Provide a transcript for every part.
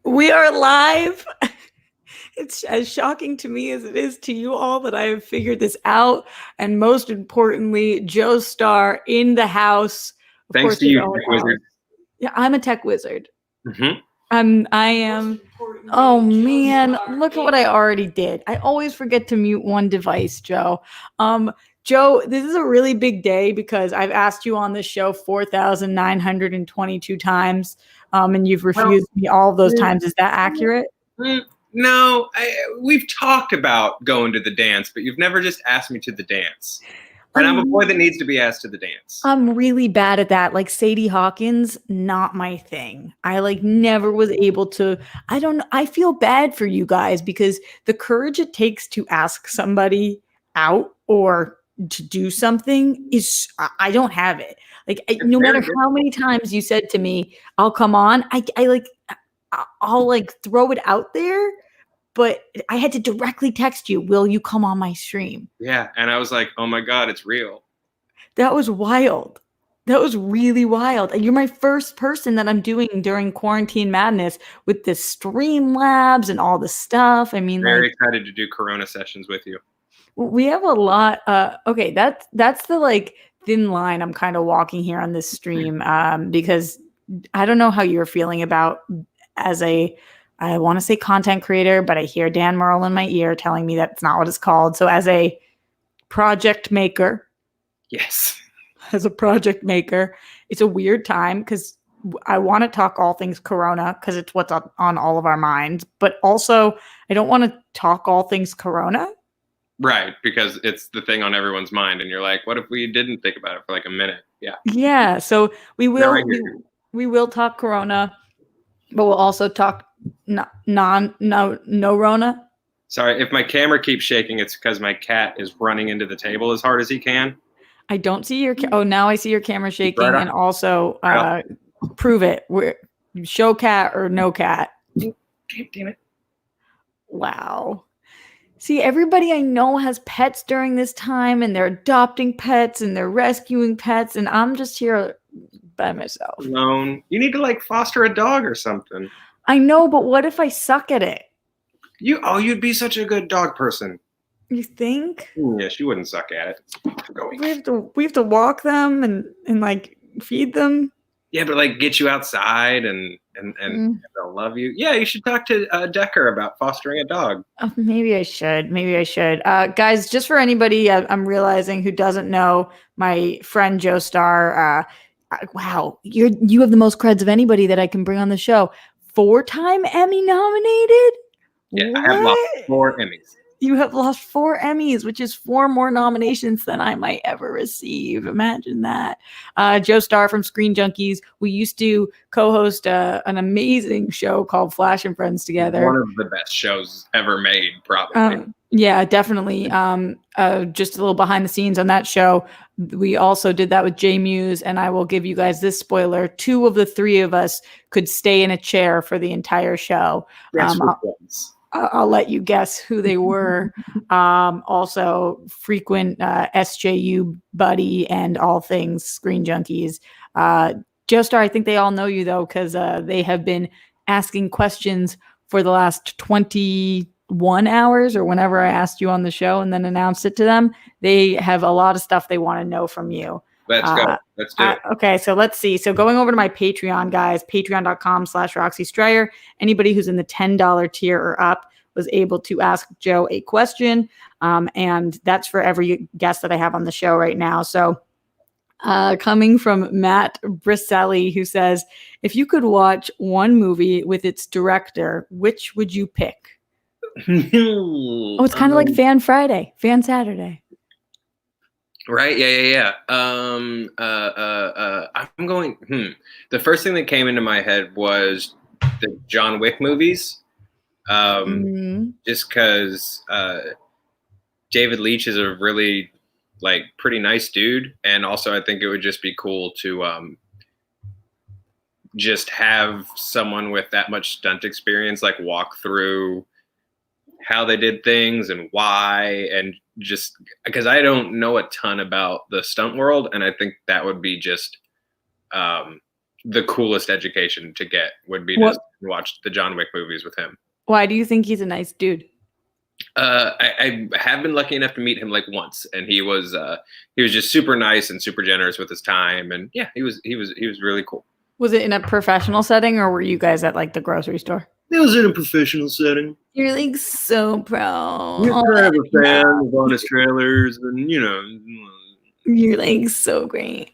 We are live. It's as shocking to me as it is to you all that I have figured this out. And most importantly, Joe Starr in the house. Of Thanks course, to his you, own Tech house. Wizard. Yeah, I'm a tech wizard. Mm-hmm. I am. Oh man, look at what I already did. I always forget to mute one device, Joe. Joe, this is a really big day because I've asked you on this show 4,922 times, and you've Well, refused me all of those mm, times. Is that accurate? no, we've talked about going to the dance, but you've never just asked me to the dance. And I'm a boy that needs to be asked to the dance. I'm really bad at that. Like Sadie Hawkins, not my thing. I like never was able to. I don't know. I feel bad for you guys because the courage it takes to ask somebody out or to do something is I don't have it. Like It's no very matter how difficult. many times you said to me, "I'll come on," I like I'll like throw it out there, but I had to directly text you, "Will you come on my stream?" Yeah, and I was like, oh my God, it's real. That was wild. That was really wild. And you're my first person that I'm doing during quarantine madness with the Streamlabs and all the stuff. I mean, Very like excited to do Corona sessions with you. we have a lot. Okay, that's the like thin line I'm kind of walking here on this stream. Because I don't know how you're feeling about as a I want to say content creator, but I hear Dan Merle in my ear telling me that's not what it's called. So as a project maker, Yes. as a project maker. It's a weird time because I want to talk all things Corona because it's what's on all of our minds. But also, I don't want to talk all things Corona. Right, because it's the thing on everyone's mind, and you're like, what if we didn't think about it for like a minute? Yeah. Yeah, so we No, I will hear we, you. we will talk Corona, but we'll also talk no Rona. Sorry, if my camera keeps shaking, it's because my cat is running into the table as hard as he can. I don't see your oh now I see your camera He's right shaking up. and also Right up. prove it. We're show cat or no cat. Damn it. Wow. See, everybody I know has pets during this time and they're adopting pets and they're rescuing pets, and I'm just here by myself. Alone. You need to like foster a dog or something. I know, but what if I suck at it? You'd be such a good dog person. You think? Yes, you wouldn't suck at it. We have to walk them and like feed them. Yeah, but like get you outside and Mm. they'll love you. Yeah, you should talk to Decker about fostering a dog. Oh, maybe I should. Maybe I should. Guys, just for anybody I'm realizing who doesn't know my friend Joe Starr, wow, you have the most creds of anybody that I can bring on the show. 4-time Emmy nominated? Yeah, What? I have lost 4 Emmys. You have lost 4 Emmys, which is 4 more nominations than I might ever receive. Imagine that. Joe Starr from Screen Junkies. We used to co-host an amazing show called Flash and Friends together. One of the best shows ever made, probably. Yeah, definitely. Just a little behind the scenes on that show. We also did that with Jay Muse, and I will give you guys this spoiler: 2 of the 3 of us could stay in a chair for the entire show. I'll let you guess who they were. Also, frequent SJU buddy and all things Screen Junkies. Joe Starr, I think they all know you though, because they have been asking questions for the last 21 hours or whenever I asked you on the show and then announced it to them. They have a lot of stuff they want to know from you. Let's go. Let's do it. Okay, so let's see. So going over to my Patreon, guys, patreon.com/Roxy Stryer. Anybody who's in the $10 tier or up was able to ask Joe a question. And that's for every guest that I have on the show right now. So coming from Matt Briselli, who says, if you could watch one movie with its director, which would you pick? Oh, it's kind of like Fan Friday, Fan Saturday. Right? Yeah. I'm going. The first thing that came into my head was the John Wick movies. Just because David Leitch is a really like pretty nice dude, and also I think it would just be cool to just have someone with that much stunt experience like walk through how they did things and why, and just because I don't know a ton about the stunt world, and I think that would be just the coolest education to get would be What? to watch the John Wick movies with him. Why do you think he's a nice dude? I have been lucky enough to meet him like once, and he was just super nice and super generous with his time, and yeah, he was really cool. Was it in a professional setting, or were you guys at like the grocery store? It was in a professional setting. You're like so pro. I have a fan of Honest Trailers, and you know. You're like so great.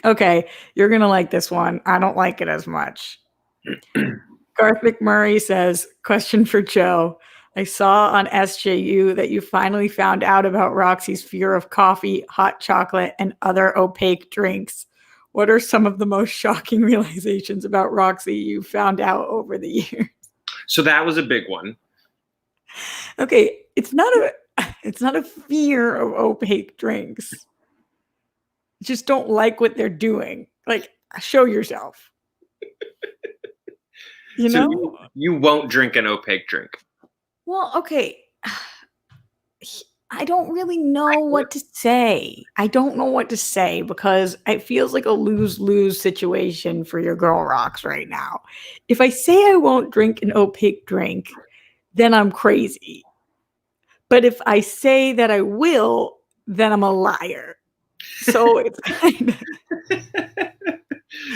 Okay, you're gonna like this one. I don't like it as much. Garth McMurray says, question for Joe. I saw on SJU that you finally found out about Roxy's fear of coffee, hot chocolate, and other opaque drinks. What are some of the most shocking realizations about Roxy you found out over the years? So that was a big one. Okay, it's not a fear of opaque drinks. Just don't like what they're doing. Like, show yourself. You know? You won't drink an opaque drink. Well, okay. I don't really know what to say. I don't know what to say because it feels like a lose-lose situation for your girl Rox right now. If I say I won't drink an opaque drink, then I'm crazy. But if I say that I will, then I'm a liar. So it's kind of...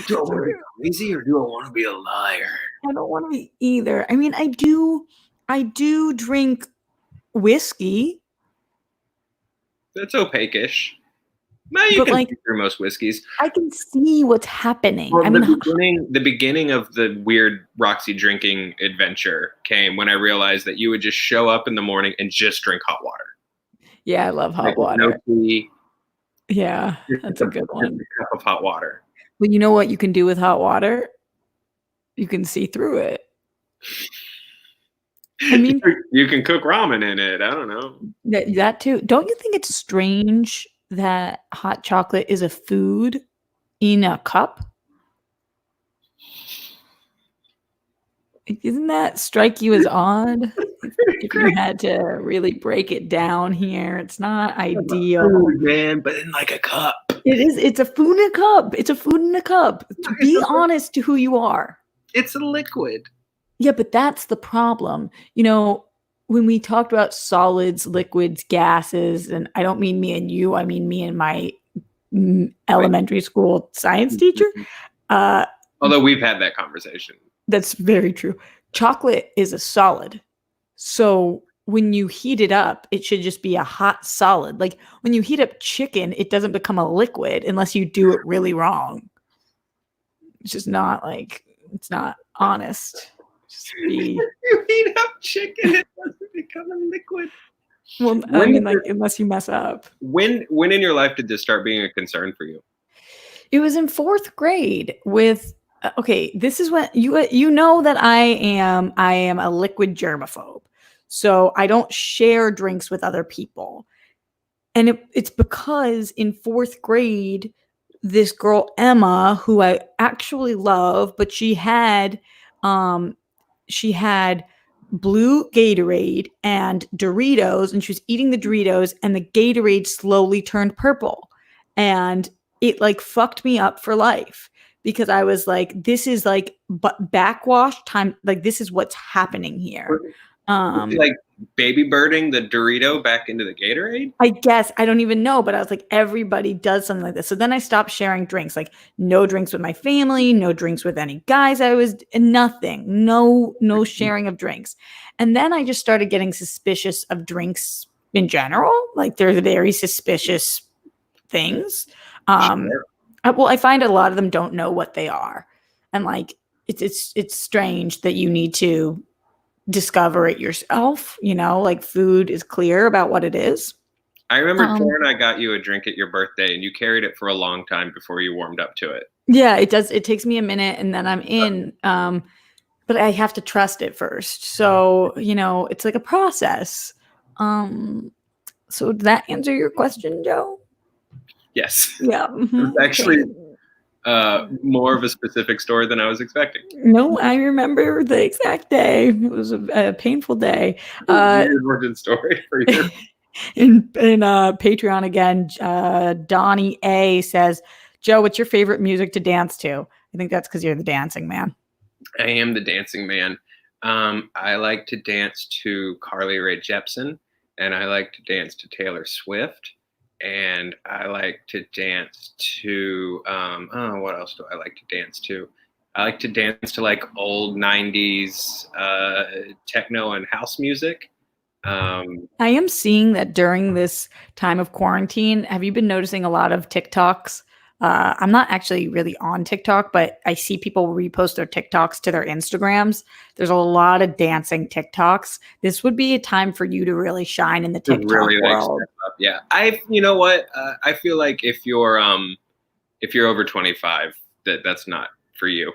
Do I want to be crazy or do I want to be a liar? I don't want to be either. I mean, I do drink whiskey. That's opaque-ish. No, you can drink through most whiskeys. I can see what's happening. Well, the beginning of the weird Roxy drinking adventure came when I realized that you would just show up in the morning and just drink hot water. Yeah, I love hot water. No tea. Yeah, that's a good one. Just a cup of hot water. Well, you know what you can do with hot water? You can see through it. I mean, you can cook ramen in it. I don't know. That too. Don't you think it's strange that hot chocolate is a food in a cup? Doesn't that strike you as odd? If you had to really break it down here, it's not ideal. Food, man, but in like a cup. It is. It's a food in a cup. It's a food in a cup. Be honest to who you are. It's a liquid. Yeah, but that's the problem. You know, when we talked about solids, liquids, gases, and I don't mean me and you, I mean me and my elementary school science teacher. Although we've had that conversation. That's very true. Chocolate is a solid. So when you heat it up, it should just be a hot solid. Like when you heat up chicken, it doesn't become a liquid unless you do it really wrong. It's just not like, it's not honest. You heat up chicken, it doesn't become a liquid. Well, I mean, like, unless you mess up. When in your life did this start being a concern for you? It was in 4th grade with, okay, this is when you know that I am a liquid germaphobe. So I don't share drinks with other people. And it's because in 4th grade, this girl, Emma, who I actually love, but she had blue Gatorade and Doritos, and she was eating the Doritos, and the Gatorade slowly turned purple. And it like fucked me up for life because I was like, this is like backwash time. Like, this is what's happening here. Like baby birding the Dorito back into the Gatorade? I guess. I don't even know, but I was like, everybody does something like this. So then I stopped sharing drinks, like no drinks with my family, no drinks with any guys. Nothing, no sharing of drinks. And then I just started getting suspicious of drinks in general. Like they're very suspicious things. Sure. Well, I find a lot of them don't know what they are. And like, it's strange that you need to discover it yourself, you know, like food is clear about what it is. I remember Claire and I got you a drink at your birthday and you carried it for a long time before you warmed up to it. Yeah, it does. It takes me a minute and then I'm in, but I have to trust it first. So, you know, it's like a process. So did that answer your question, Joe? Yes. Yeah. Mm-hmm. It's actually more of a specific story than I was expecting. No, I remember the exact day. It was a painful day. Weird origin story for you. In Patreon again, Donnie A says, Joe, what's your favorite music to dance to? I think that's because you're the dancing man. I am the dancing man. I like to dance to Carly Rae Jepsen, and I like to dance to Taylor Swift, and I like to dance to what else do I like to dance to? I like to dance to like old '90s techno and house music. I am seeing that during this time of quarantine. Have you been noticing a lot of TikToks? I'm not actually really on TikTok, but I see people repost their TikToks to their Instagrams. There's a lot of dancing TikToks. This would be a time for you to really shine in the TikTok really world. step up. Yeah, you know what? I feel like if you're over 25, that's not for you.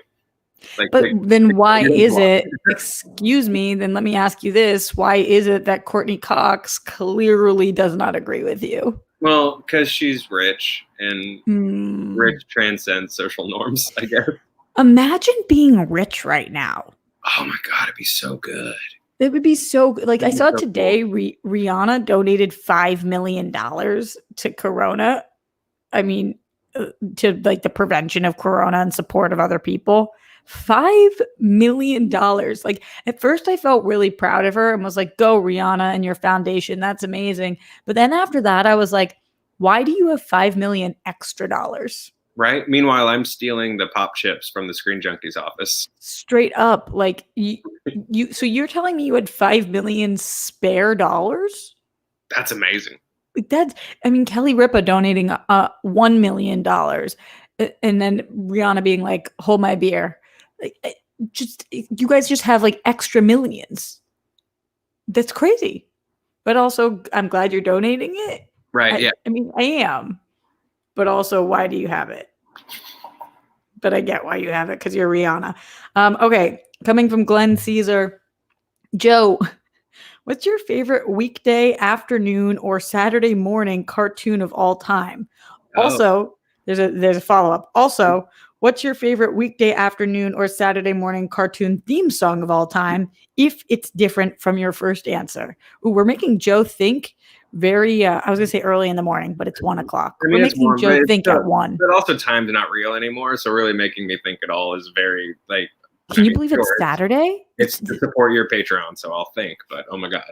Like, but then why is it, excuse me, then let me ask you this. Why is it that Courtney Cox clearly does not agree with you? Well, because she's rich, and rich transcends social norms, I guess. Imagine being rich right now. Oh my God, it'd be so good. It would be so good. Like I saw today, Rihanna donated $5 million to Corona. I mean, to like the prevention of Corona and support of other people. $5 million. Like at first I felt really proud of her and was like, go Rihanna and your foundation. That's amazing. But then after that, I was like, why do you have $5 million extra dollars? Right. Meanwhile, I'm stealing the pop chips from the Screen Junkies office. Straight up. Like so you're telling me you had $5 million spare dollars? That's amazing. I mean, Kelly Ripa donating $1 million and then Rihanna being like, hold my beer. You guys just have like extra millions. That's crazy. But also, I'm glad you're donating it. Right. Yeah. I mean, I am. But also, why do you have it? But I get why you have it, because you're Rihanna. Okay. Coming from Glenn Caesar. Joe, what's your favorite weekday afternoon or Saturday morning cartoon of all time? Also, there's a follow-up. Also, what's your favorite weekday afternoon or Saturday morning cartoon theme song of all time, if it's different from your first answer? Ooh, we're making Joe think very, I was going to say early in the morning, but it's 1 o'clock. We're making Joe think at 1. But also time's not real anymore, so really making me think at all is very, like... Can you believe it's Saturday? It's to support your Patreon, so I'll think, but oh my God.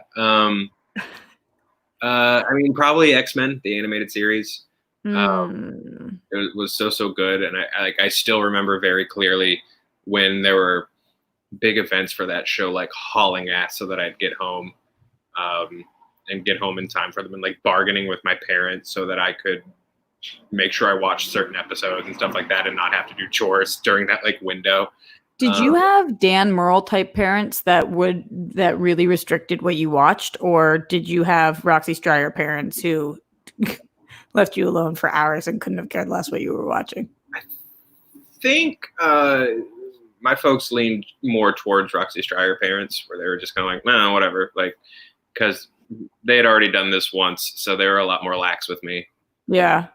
I mean, probably X-Men, the animated series. It was so good, and I still remember very clearly when there were big events for that show, like hauling ass so that I'd get home, and get home in time for them, and like bargaining with my parents so that I could make sure I watched certain episodes and stuff like that, and not have to do chores during that like window. Did you have Dan Murrell type parents that really restricted what you watched, or did you have Roxy Stryer parents who left you alone for hours and couldn't have cared less what you were watching? I think my folks leaned more towards Roxy Stryer parents, where they were just kind of like, nah, whatever, like, because they had already done this once, so they were a lot more lax with me. Yeah.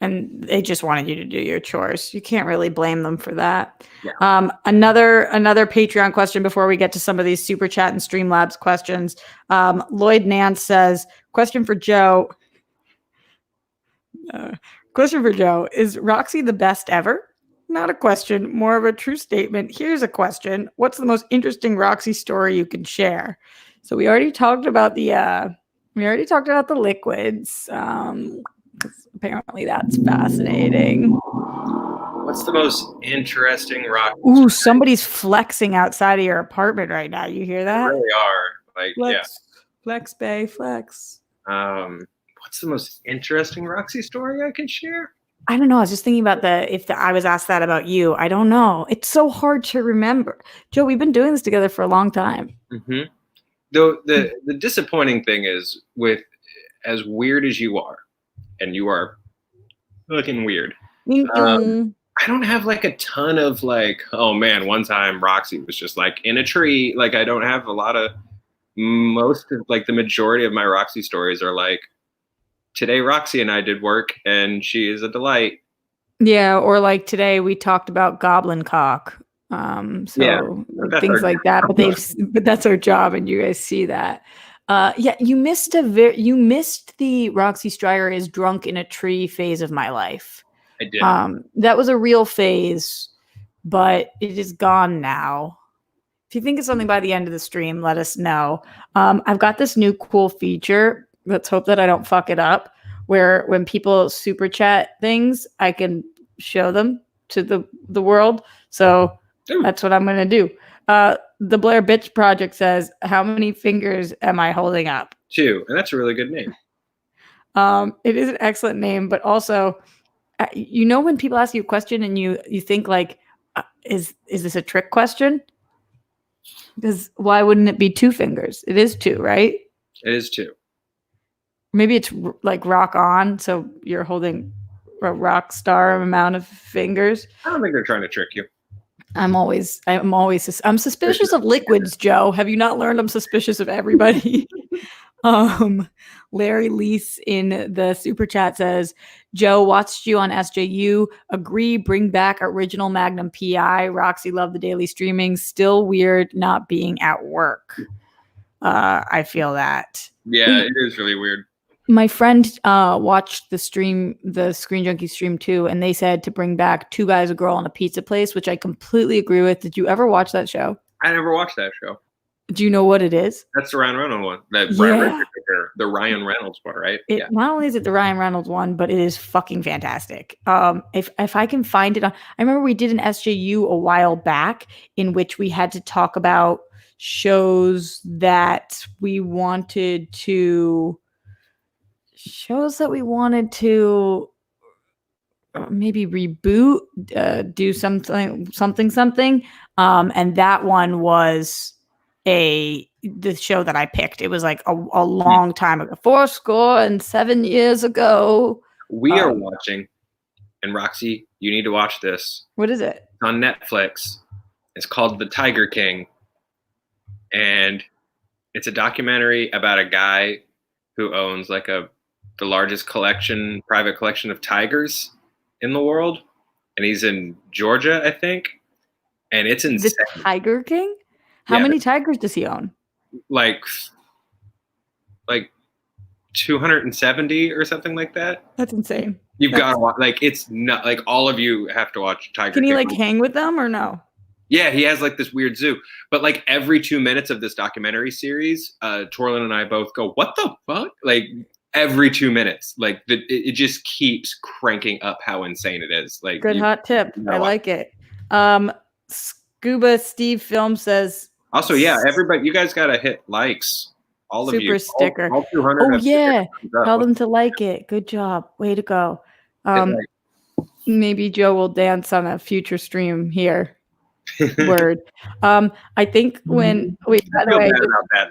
And they just wanted you to do your chores. You can't really blame them for that. Yeah. Another Patreon question before we get to some of these Super Chat and Streamlabs questions. Lloyd Nance says, question for Joe. Is Roxy the best ever? Not a question, more of a true statement. Here's a question. What's the most interesting Roxy story you can share? So we already talked about the liquids. Apparently that's fascinating. What's the most interesting rock? Ooh, somebody's flexing outside of your apartment right now. You hear that? They really are. Like, flex, yeah. Flex, Bay, flex. What's the most interesting Roxy story I can share? I don't know. I was just thinking about I was asked that about you. I don't know. It's so hard to remember. Joe, we've been doing this together for a long time. Mm-hmm. The disappointing thing is, with as weird as you are, and you are looking weird. I don't have like a ton of like, oh man, one time Roxy was just like in a tree. Like I don't have a lot of, most of like the majority of my Roxy stories are like, today Roxy and I did work and she is a delight. Yeah, or like today we talked about goblin cock. Yeah, like things like that. But that's our job, and you guys see that. Yeah, you missed the Roxy Stryer is drunk in a tree phase of my life. I did. That was a real phase, but it is gone now. If you think of something by the end of the stream, let us know. I've got this new cool feature. Let's hope that I don't fuck it up. Where when people super chat things, I can show them to the world. So that's what I'm going to do. The Blair Bitch Project says, how many fingers am I holding up? 2. And that's a really good name. It is an excellent name, but also, you know, when people ask you a question and you think like, is this a trick question? Because why wouldn't it be 2 fingers? It is 2, right? It is 2. Maybe it's like rock on, so you're holding a rock star amount of fingers. I don't think they're trying to trick you. I'm suspicious of liquids, Joe. Have you not learned I'm suspicious of everybody? Larry Lease in the super chat says, Joe, watched you on SJU. Agree, bring back original Magnum PI. Roxy, love the daily streaming. Still weird not being at work. I feel that. Yeah, it is really weird. My friend watched the Screen Junkie stream too, and they said to bring back Two Guys, a Girl, and a Pizza Place, which I completely agree with. Did you ever watch that show? I never watched that show. Do you know what it is? That's the Ryan Reynolds one. The Ryan Reynolds one, right? Not only is it the Ryan Reynolds one, but it is fucking fantastic. If I can find it on, I remember we did an SJU a while back in which we had to talk about shows that we wanted to maybe reboot, do something. And that one was the show that I picked. It was like a long time ago, 7 years ago. We are watching, and Roxy, you need to watch this. What is it? It's on Netflix. It's called The Tiger King. And it's a documentary about a guy who owns like the largest private collection of tigers in the world. And he's in Georgia, I think. And it's insane. The Tiger King? How many tigers does he own? Like 270 or something like that. That's insane. You've got to watch. Like, it's not like all of you have to watch Tiger King. Can he like hang with them or no? Yeah, he has like this weird zoo. But like every 2 minutes of this documentary series, Torlin and I both go, what the fuck? Like every 2 minutes. Like it just keeps cranking up how insane it is. Like good hot tip. I like it. Scuba Steve Film says, also, yeah, everybody, you guys gotta hit likes. All of you. Super sticker. All 200. Oh yeah, tell them to like it. Good job. Way to go. Maybe Joe will dance on a future stream here. Word. I think when by the way,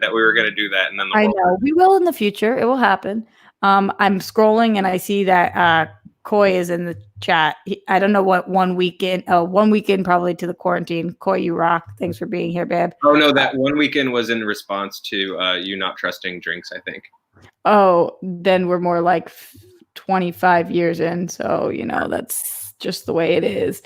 that we were gonna do that, and then I know we will in the future. It will happen. I'm scrolling and I see that Coy is in the chat. I don't know what 1 weekend. Oh, 1 weekend probably to the quarantine. Coy, you rock. Thanks for being here, babe. Oh no, that 1 weekend was in response to you not trusting drinks, I think. Oh, then we're more like 25 years in, so you know that's just the way it is.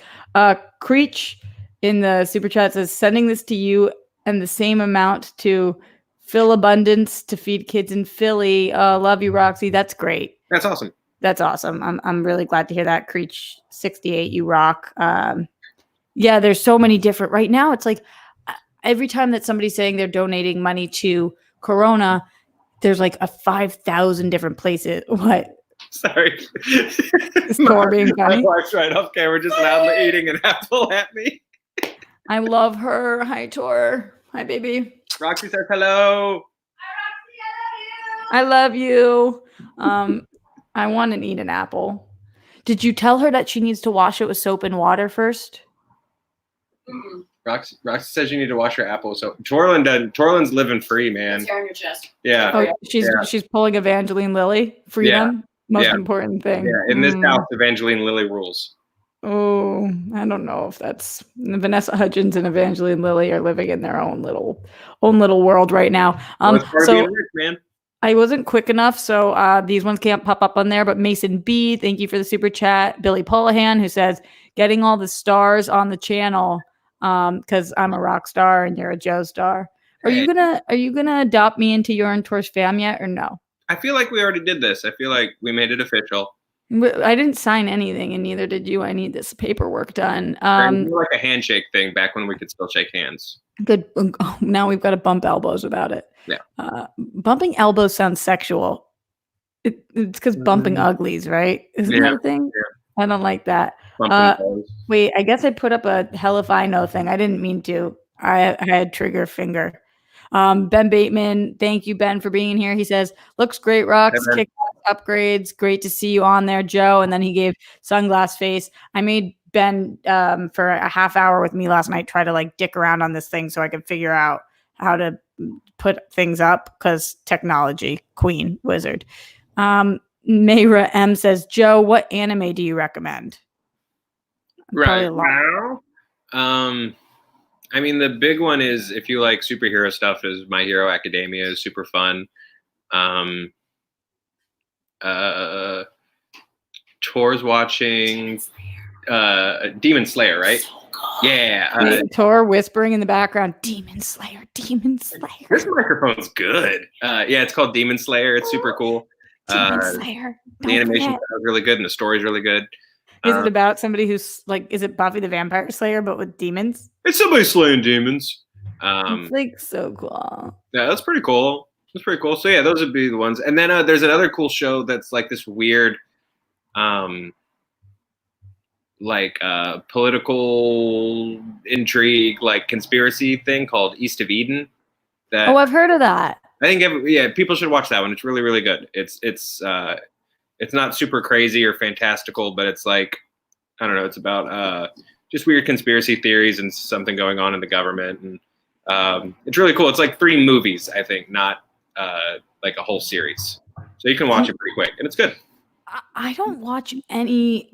Creech in the super chat says, sending this to you and the same amount to Phil Abundance to feed kids in Philly. Love you, Roxy. That's great. That's awesome. That's awesome. I'm really glad to hear that. Creech 68, you rock. Yeah, there's so many different right now. It's like every time that somebody's saying they're donating money to Corona, there's like 5,000 different places. What? Sorry. Is Tor being funny? My wife's right off camera just loudly eating an apple at me. I love her. Hi, Tor. Hi, baby. Roxy says hello. Hi, Roxy. I love you. I want to eat an apple. Did you tell her that she needs to wash it with soap and water first? Mm-hmm. Roxy says you need to wash your apple. So Torlin's living free, man. It's on your chest. Yeah. Oh, she's pulling Evangeline Lilly. Freedom. Yeah. Most important thing. Yeah. In this house, Evangeline Lilly rules. Oh, I don't know if that's Vanessa Hudgens and Evangeline Lilly are living in their own little world right now. So rich, man. I wasn't quick enough, so these ones can't pop up on there. But Mason B, thank you for the super chat. Billy Polahan, who says, getting all the stars on the channel because I'm a rock star and you're a Joe star. Are you gonna adopt me into your and Tor's fam yet or no? I feel like we already did this. I feel like we made it official. I didn't sign anything, and neither did you. I need this paperwork done. Do like a handshake thing back when we could still shake hands. Good. Oh, now we've got to bump elbows without it. Yeah. Bumping elbows sounds sexual. It's because bumping uglies, right? Isn't that a thing? Yeah. I don't like that. Wait, I guess I put up a hell if I know thing. I didn't mean to. I had trigger finger. Ben Bateman, thank you, Ben, for being here. He says, looks great, Rocks, kick upgrades. Great to see you on there, Joe. And then he gave sunglass face. I made Ben for a half hour with me last night try to like dick around on this thing so I could figure out how to put things up because technology, queen, wizard. Mayra M says, Joe, what anime do you recommend? Right now, I mean, the big one is if you like superhero stuff, is My Hero Academia is super fun. Tor's watching Demon Slayer, right? Yeah. Tor whispering in the background, Demon Slayer, Demon Slayer. This microphone's good. Yeah, it's called Demon Slayer. It's super cool. Demon Slayer. The animation is really good and the story's really good. Is it about somebody who's like, is it Buffy the Vampire Slayer, but with demons? It's somebody slaying demons. It's like so cool. Yeah, that's pretty cool. That's pretty cool. So yeah, those would be the ones. And then there's another cool show that's like this weird, political intrigue, like conspiracy thing called East of Eden. I've heard of that. I think people should watch that one. It's really, really good. It's not super crazy or fantastical, but it's like, I don't know, it's about just weird conspiracy theories and something going on in the government. And it's really cool. It's like 3 movies, I think, not like a whole series. So you can watch it pretty quick and it's good. I don't watch any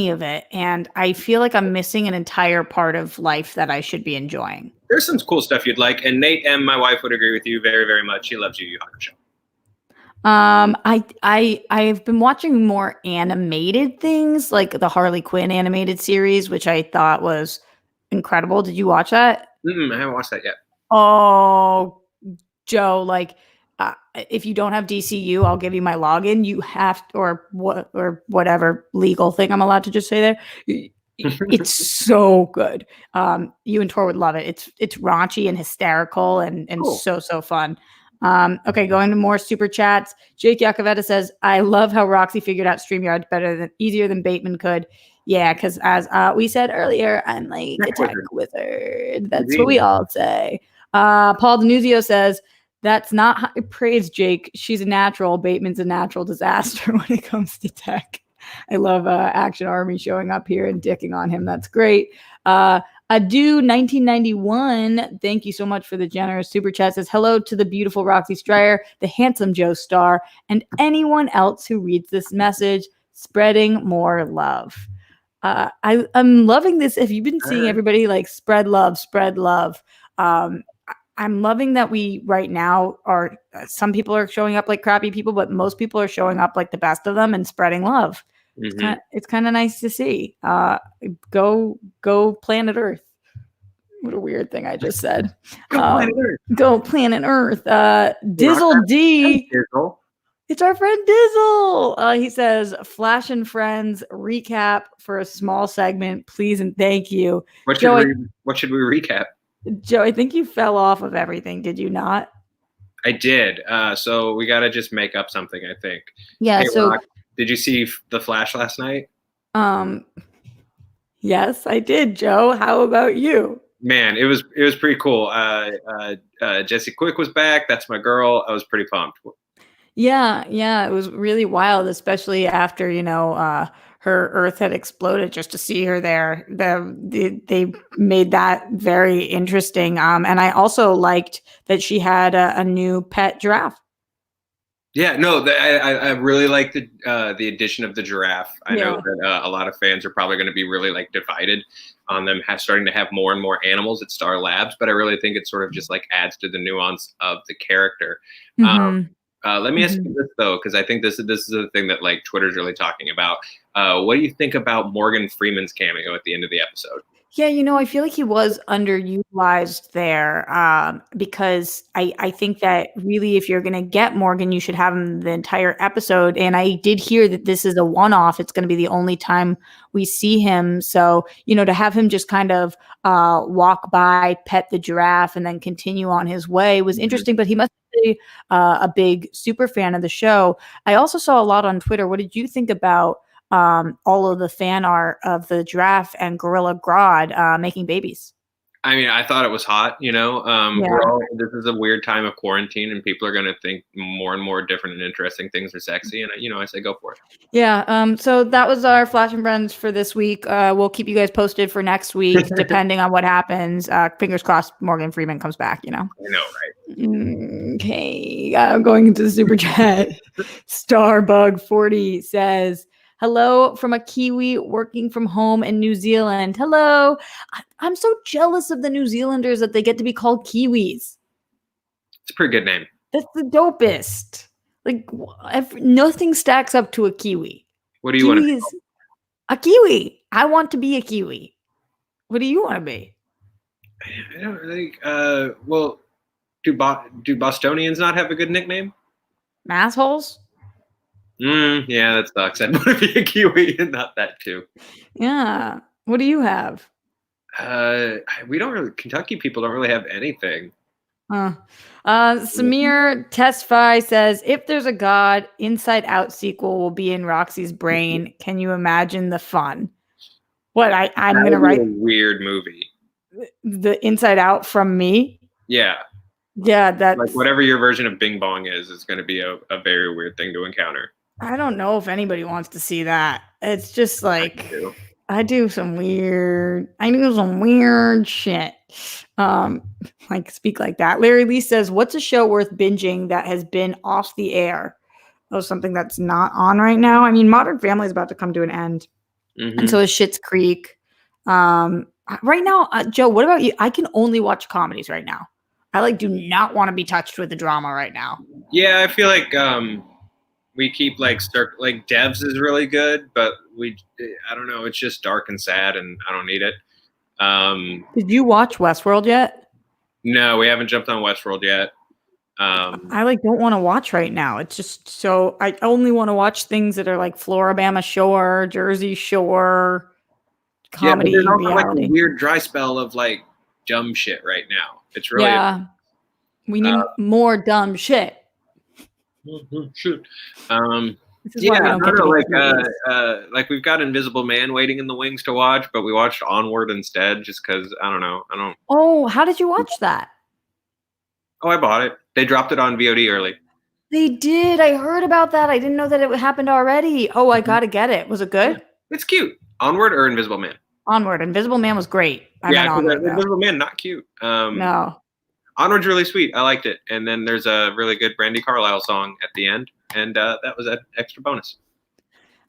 of it. And I feel like I'm missing an entire part of life that I should be enjoying. There's some cool stuff you'd like. And Nate M., my wife, would agree with you very, very much. She loves Yu Yu Hakusho. I've been watching more animated things like the Harley Quinn animated series, which I thought was incredible. Did you watch that? I haven't watched that yet. Oh, Joe, like if you don't have DCU, I'll give you my login. You have to, or whatever legal thing I'm allowed to just say there. It's so good. You and Tor would love it. It's raunchy and hysterical and cool. so fun. Okay, going to more super chats. Jake Yakavetta says, I love how Roxy figured out StreamYard easier than Bateman could. Yeah, because as we said earlier, I'm like a tech wizard. That's what we all say. Paul Denuzio says, that's not high praise, Jake. She's a natural. Bateman's a natural disaster when it comes to tech. I love Action Army showing up here and dicking on him. That's great. Adu 1991, thank you so much for the generous super chat. Says hello to the beautiful Roxy Stryer, the handsome Joe Starr, and anyone else who reads this message. Spreading more love. I'm loving this. If you've been seeing everybody like spread love. I'm loving that we right now are. Some people are showing up like crappy people, but most people are showing up like the best of them and spreading love. Mm-hmm. It's kind of nice to see. Go planet Earth. What a weird thing I just said. Go planet Earth. Dizzle D. Dizzle. It's our friend Dizzle. He says, Flash and Friends recap for a small segment, please and thank you. What should we recap? Joe, I think you fell off of everything. Did you not? I did. So we got to just make up something, I think. Yeah. Hey, so. Rock, did you see The Flash last night? Yes, I did, Joe. How about you? Man, it was pretty cool. Jesse Quick was back. That's my girl. I was pretty pumped. Yeah, it was really wild, especially after her Earth had exploded. Just to see her there, they made that very interesting. And I also liked that she had a new pet giraffe. Yeah, no, I really like the addition of the giraffe. I know that a lot of fans are probably going to be really like divided on them starting to have more and more animals at Star Labs, but I really think it sort of just like adds to the nuance of the character. Mm-hmm. Let me ask you this though, because I think this is the thing that like Twitter's really talking about. What do you think about Morgan Freeman's cameo at the end of the episode? Yeah, I feel like he was underutilized there, because I think that really if you're gonna get Morgan, you should have him the entire episode, and I did hear that this is a one-off, it's gonna be the only time we see him, so, to have him just kind of, walk by, pet the giraffe, and then continue on his way was Mhm. interesting, but he must be, a big super fan of the show. I also saw a lot on Twitter. What did you think about all of the fan art of the giraffe and Gorilla Grodd making babies? I mean, I thought it was hot, Yeah. this is a weird time of quarantine and people are going to think more and more different and interesting things are sexy. And, I say go for it. Yeah. So that was our Flash and Friends for this week. We'll keep you guys posted for next week, depending on what happens. Fingers crossed Morgan Freeman comes back. I know, right? Okay. Going into the super chat. Starbug40 says, hello from a Kiwi working from home in New Zealand. Hello. I'm so jealous of the New Zealanders that they get to be called Kiwis. It's a pretty good name. That's the dopest. Like, nothing stacks up to a Kiwi. What do you want to be? A Kiwi. I want to be a Kiwi. What do you want to be? I don't think. Well, do Bostonians not have a good nickname? Massholes? Yeah, that sucks. I'd want to be a Kiwi and not that too. Yeah. What do you have? We don't really. Kentucky people don't really have anything. Samir Tesfai says, if there's a God, Inside Out sequel will be in Roxy's brain. Can you imagine the fun? What I'm going to write a weird movie. The Inside Out from me. Yeah. Yeah. That's like whatever your version of Bing Bong is going to be a very weird thing to encounter. I don't know if anybody wants to see that. It's just like I do some weird shit. Like speak like that. Larry Lee says, what's a show worth binging that has been off the air? Oh, something that's not on right now. I mean, Modern Family is about to come to an end. And so is Schitt's Creek. Right now, Joe, what about you? I can only watch comedies right now. I do not want to be touched with the drama right now. Yeah, I feel like we keep Devs is really good, but I don't know, it's just dark and sad and I don't need it. Did you watch Westworld yet? No, we haven't jumped on Westworld yet. I don't want to watch right now. It's just so I only want to watch things that are like Floribama Shore, Jersey Shore, comedy, yeah, but there's also reality. a weird dry spell of dumb shit right now. It's really we need more dumb shit. Shoot. This is why we don't get to we've got Invisible Man waiting in the wings to watch, but we watched Onward instead just because I don't know. Oh, how did you watch that? Oh, I bought it. They dropped it on VOD early. They did. I heard about that. I didn't know that it happened already. Oh, I gotta get it. Was it good? It's cute. Onward or Invisible Man? Onward. Invisible Man was great. Invisible Man, not cute. No. Onward's really sweet. I liked it. And then there's a really good Brandy Carlisle song at the end. And that was an extra bonus.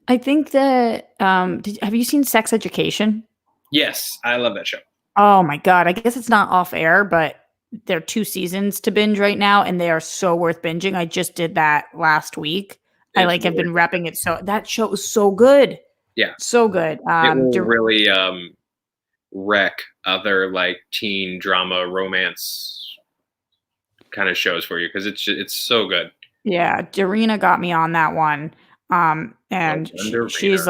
I think that, have you seen Sex Education? Yes, I love that show. Oh my God. I guess it's not off air, but there are 2 seasons to binge right now, and they are so worth binging. I just did that last week. I have been repping it. So that show is so good. Yeah. So good. It will really wreck other teen drama romance kind of shows for you because it's so good. Yeah, Darina got me on that one. And she's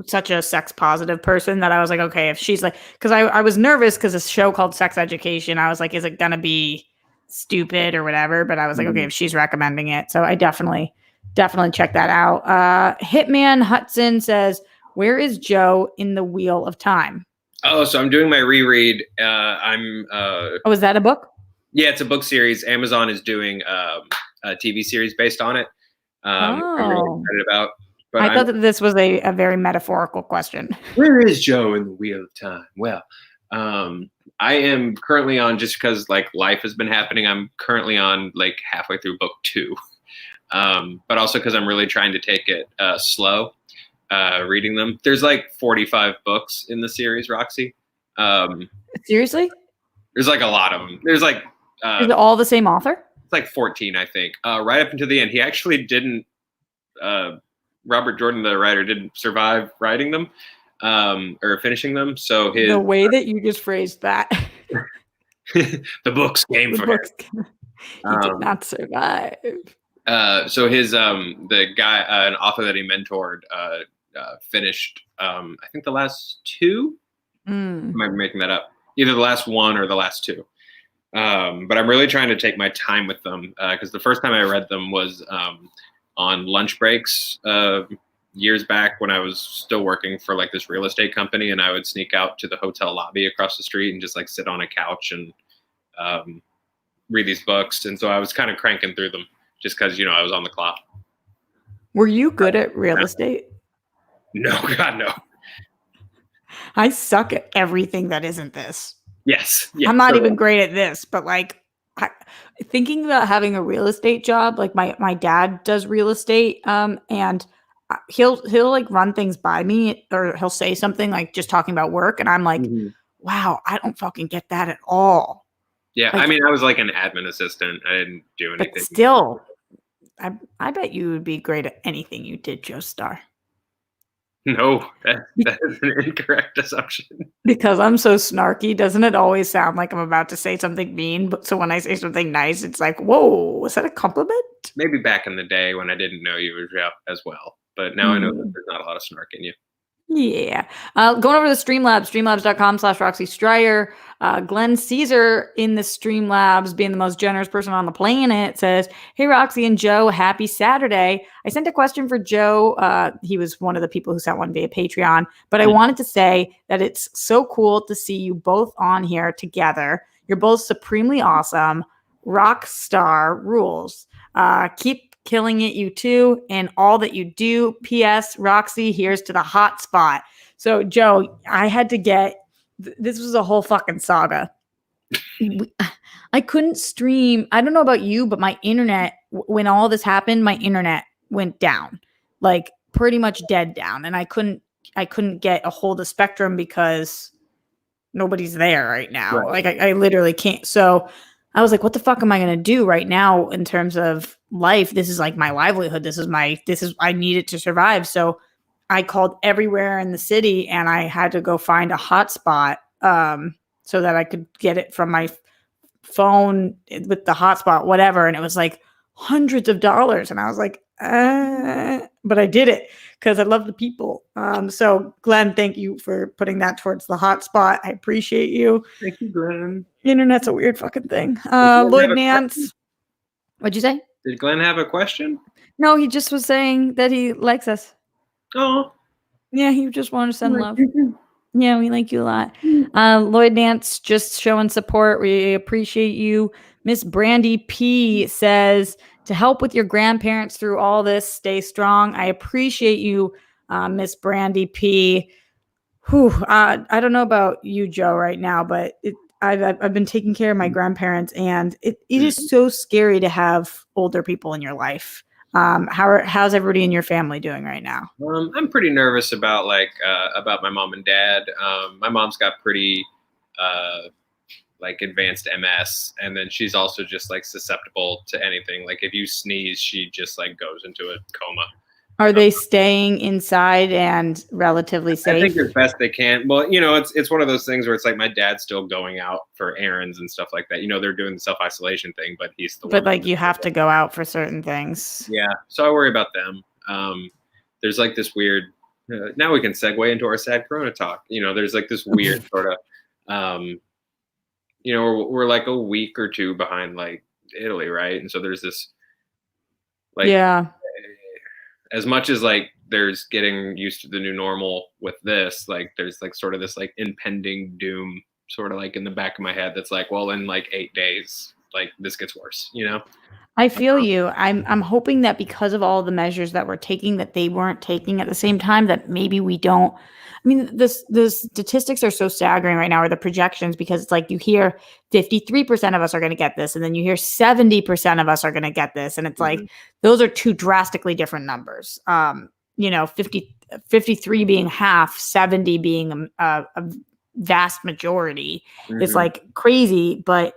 such a sex positive person that I was like, okay, if she's because I was nervous because a show called Sex Education, I was like, is it gonna be stupid or whatever? But I was like, okay, if she's recommending it, so I definitely check that out. Hitman Hudson says, where is Joe in the Wheel of Time? Oh, so I'm doing my reread. Oh, is that a book? Yeah, it's a book series. Amazon is doing a TV series based on it. I'm really excited about. But I thought that this was a very metaphorical question. Where is Joe in the Wheel of Time? Well, I am currently on, just because life has been happening, I'm currently on halfway through book 2. But also because I'm really trying to take it slow, reading them. There's 45 books in the series, Roxy. Seriously? There's a lot of them. There's is it all the same author? It's 14, I think. Right up until the end. He actually didn't, Robert Jordan, the writer, didn't survive writing them. or finishing them. So The way that you just phrased that. the books came for him. He did not survive. So his the guy, an author that he mentored, finished I think the last two. Am I making that up? Either the last one or the last two. But I'm really trying to take my time with them because the first time I read them was on lunch breaks years back when I was still working for like this real estate company, and I would sneak out to the hotel lobby across the street and just like sit on a couch and read these books. And so I was kind of cranking through them just because, you know, I was on the clock. Were you good at real estate? No, God, no. I suck at everything that isn't this. Yes. Yeah, I'm not even great at this, but like thinking about having a real estate job, like my dad does real estate, and he'll like run things by me, or he'll say something like just talking about work, and I'm like, wow, I don't fucking get that at all. Yeah, like, I mean, I was like an admin assistant. I didn't do anything. But still, I bet you would be great at anything you did, Joe Starr. No, that is an incorrect assumption. Because I'm so snarky, doesn't it always sound like I'm about to say something mean? But so when I say something nice, it's like, whoa, was that a compliment? Maybe back in the day when I didn't know you as well. But now I know that there's not a lot of snark in you. Yeah. Going over to the Streamlabs, streamlabs.com/Roxy Stryer. Glenn Caesar in the Streamlabs, being the most generous person on the planet, says, "Hey, Roxy and Joe, happy Saturday. I sent a question for Joe. He was one of the people who sent one via Patreon, but I wanted to say that it's so cool to see you both on here together. You're both supremely awesome. Rock star rules. Keep killing it, you too, and all that you do. P.S. Roxy, here's to the hot spot." So, Joe, I had to get this was a whole fucking saga. I couldn't stream. I don't know about you, but my internet, when all this happened, my internet went down, like pretty much dead down, and I couldn't get a hold of Spectrum because nobody's there right now. Right. Like I literally can't. So I was like, what the fuck am I going to do right now in terms of life? This is like my livelihood. I need it to survive. So I called everywhere in the city, and I had to go find a hotspot so that I could get it from my phone with the hotspot, whatever. And it was like hundreds of dollars. And I was like, but I did it because I love the people. So Glenn, thank you for putting that towards the hotspot. I appreciate you. Thank you, Glenn. Internet's a weird fucking thing. Lloyd Nance. What'd you say? Did Glenn have a question? No, he just was saying that he likes us. Oh. Yeah, he just wanted to send love. Yeah, we like you a lot. Lloyd Nance just showing support. We appreciate you. Miss Brandy P says, to help with your grandparents through all this, stay strong. I appreciate you, Miss Brandy P. I don't know about you, Joe, right now, but I've been taking care of my grandparents, and it is so scary to have older people in your life. How's everybody in your family doing right now? I'm pretty nervous about my mom and dad. My mom's got pretty like advanced MS, and then she's also just like susceptible to anything. Like if you sneeze, she just like goes into a coma. Are they staying inside and relatively safe? I think as best they can. Well, you know, it's one of those things where it's like my dad's still going out for errands and stuff like that. You know, they're doing the self-isolation thing, but he's the one. But like you have to go out for certain things. Yeah, so I worry about them. There's like this weird. Now we can segue into our sad Corona talk. You know, there's like this weird sort of. You know, we're like a week or two behind like Italy, right? And so there's this. Like, yeah. As much as like there's getting used to the new normal with this, like there's like sort of this like impending doom sort of like in the back of my head that's like, well, in like 8 days, like this gets worse, you know? I feel you. I'm hoping that because of all the measures that we're taking, that they weren't taking at the same time, that maybe we don't. I mean, the statistics are so staggering right now, or the projections, because it's like you hear 53% of us are going to get this, and then you hear 70% of us are going to get this. And it's like, those are two drastically different numbers. You know, 53 being half, 70 being a vast majority. It's like crazy, but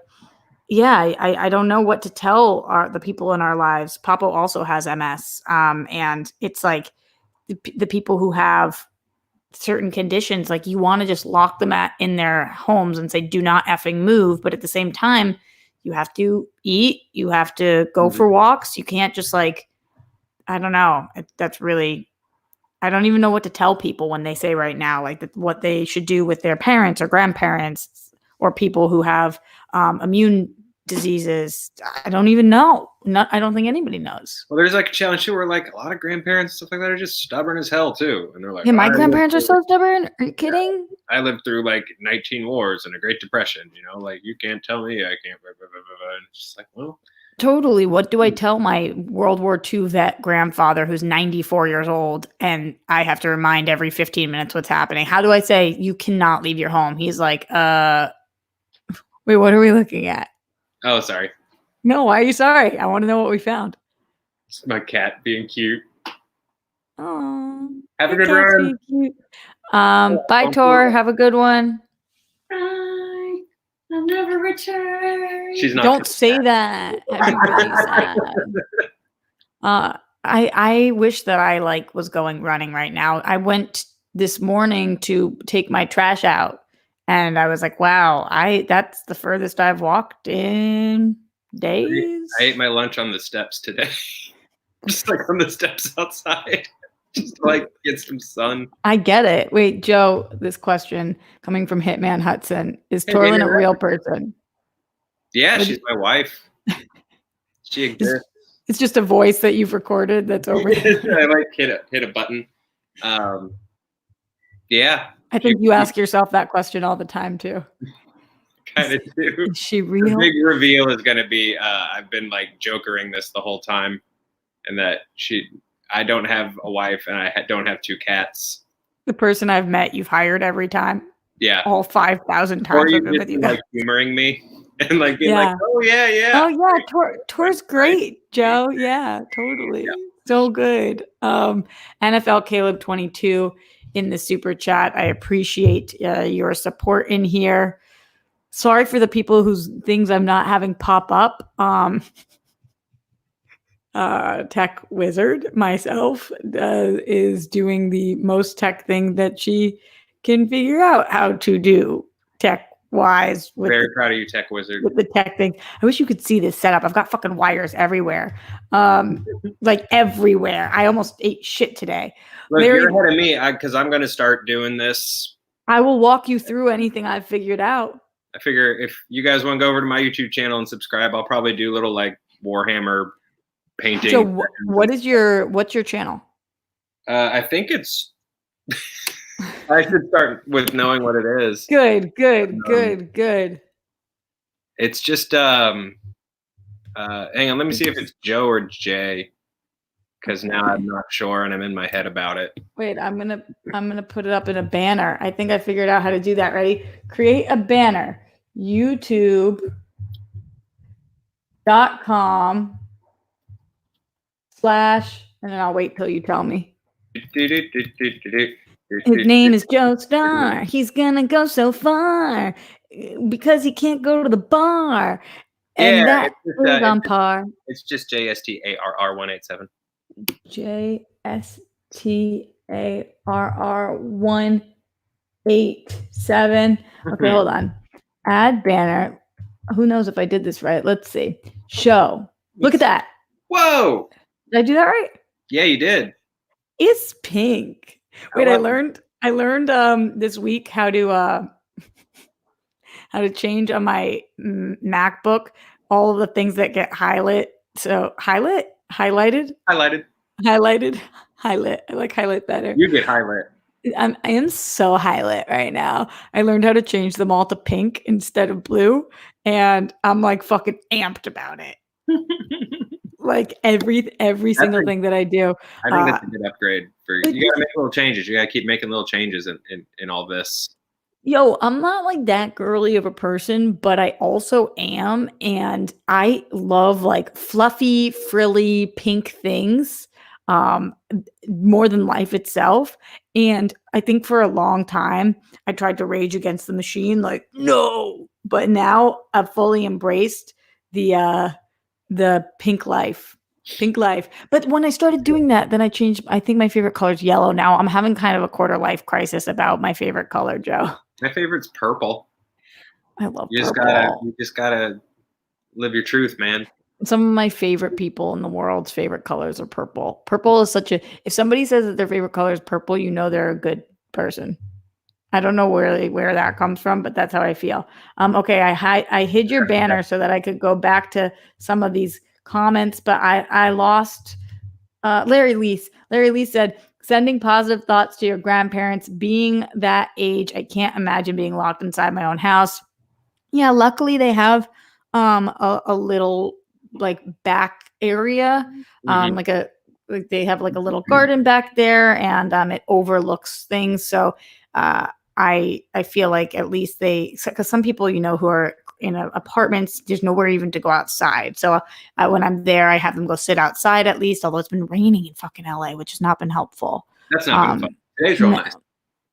yeah, I don't know what to tell the people in our lives. Papo also has MS. And it's like the people who have certain conditions, like you want to just lock them in their homes and say, do not effing move. But at the same time, you have to eat, you have to go for walks. You can't just like, I don't know. That's really, I don't even know what to tell people when they say right now, like what they should do with their parents or grandparents or people who have immune diseases. I don't even know. I don't think anybody knows. Well, there's like a challenge too where like a lot of grandparents and stuff like that are just stubborn as hell too. And they're like, Yeah, my grandparents are so stubborn. Are you kidding? I lived through like 19 wars and a Great Depression, you know, like you can't tell me I can't. Blah, blah, blah, blah. And it's just like, well. Totally. What do I tell my World War II vet grandfather who's 94 years old and I have to remind every 15 minutes what's happening? How do I say you cannot leave your home? He's like, wait, what are we looking at? Oh, sorry. No, why are you sorry? I want to know what we found. It's my cat being cute. Oh, have a good run. Cute. Bye, Tor. Have a good one. Bye. I'll never return. She's not. Don't say that. Everybody's sad. I wish that I like was going running right now. I went this morning to take my trash out. And I was like, wow, that's the furthest I've walked in days. I ate my lunch on the steps today. Just like on the steps outside. Just to, like get some sun. I get it. Wait, Joe, this question coming from Hitman Hudson. Is Torlin a real person? Yeah, she's my wife. She exists. It's just a voice that you've recorded that's over there. I like hit a button. Yeah. I think you ask yourself that question all the time too. Kind of do. Is she real? The big reveal is going to be, I've been like jokering this the whole time, and that I don't have a wife and I don't have 2 cats. The person I've met, you've hired every time. Yeah. All 5,000 times. Or you just like humoring me and like being like, oh yeah. Oh yeah, Tor's great, Joe. Yeah, totally. Yeah. So good. NFL Caleb 22 in the super chat. I appreciate your support in here. Sorry for the people whose things I'm not having pop up. Tech wizard myself is doing the most tech thing that she can figure out how to do tech wise. Very proud of you, tech wizard. With the tech thing. I wish you could see this setup. I've got fucking wires everywhere. Like everywhere. I almost ate shit today. Look, you're ahead of me because I'm going to start doing this. I will walk you through anything I've figured out. I figure if you guys want to go over to my YouTube channel and subscribe, I'll probably do little like Warhammer painting. So what's your channel? I think it's I should start with knowing what it is. Good. It's just hang on, let me see if it's Joe or Jay. Because now I'm not sure and I'm in my head about it. Wait, I'm gonna put it up in a banner. I think I figured out how to do that. Ready? Create a banner. YouTube.com/ and then I'll wait till you tell me. His name is Joe Starr. He's gonna go so far because he can't go to the bar. And yeah, that is on par. It's just JSTARR187. JSTARR187. Okay, hold on. Add banner. Who knows if I did this right? Let's see. Show. Look at that. Whoa. Did I do that right? Yeah, you did. It's pink. Wait, I learned this week how to change on my MacBook all of the things that get highlighted. So highlighted. I like highlight better. You get highlight. I am so highlight right now. I learned how to change them all to pink instead of blue, and I'm like fucking amped about it. Like every single thing that I do. I think that's a good upgrade. You gotta make little changes. You gotta keep making little changes in all this. Yo, I'm not like that girly of a person, but I also am, and I love like fluffy, frilly, pink things more than life itself. And I think for a long time, I tried to rage against the machine, like, no, but now I've fully embraced the pink life. Pink life. But when I started doing that, then I changed. I think my favorite color is yellow now. I'm having kind of a quarter life crisis about my favorite color, Joe. My favorite's purple. I love You purple. just gotta live your truth, man. Some of my favorite people in the world's favorite colors are purple. Purple is such a, if somebody says that their favorite color is purple, you know they're a good person. I don't know where that comes from, but that's how I feel. Okay, I hid your banner so that I could go back to some of these comments, but I lost Larry Lease. Larry Lease said, sending positive thoughts to your grandparents. Being that age, I can't imagine being locked inside my own house. Yeah, luckily they have a little like back area, like they have like a little garden back there, and it overlooks things. So I feel like at least because some people who are in apartments, there's nowhere even to go outside. So when I'm there, I have them go sit outside at least. Although it's been raining in fucking LA, which has not been helpful. That's not been fun. Today's real nice.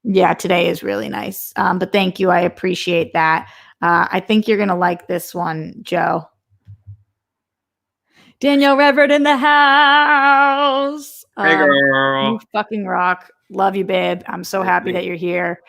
Yeah, today is really nice. But thank you. I appreciate that. I think you're going to like this one, Joe. Danielle Revert in the house. Hey, girl. You fucking rock. Love you, babe. I'm so happy that you're here.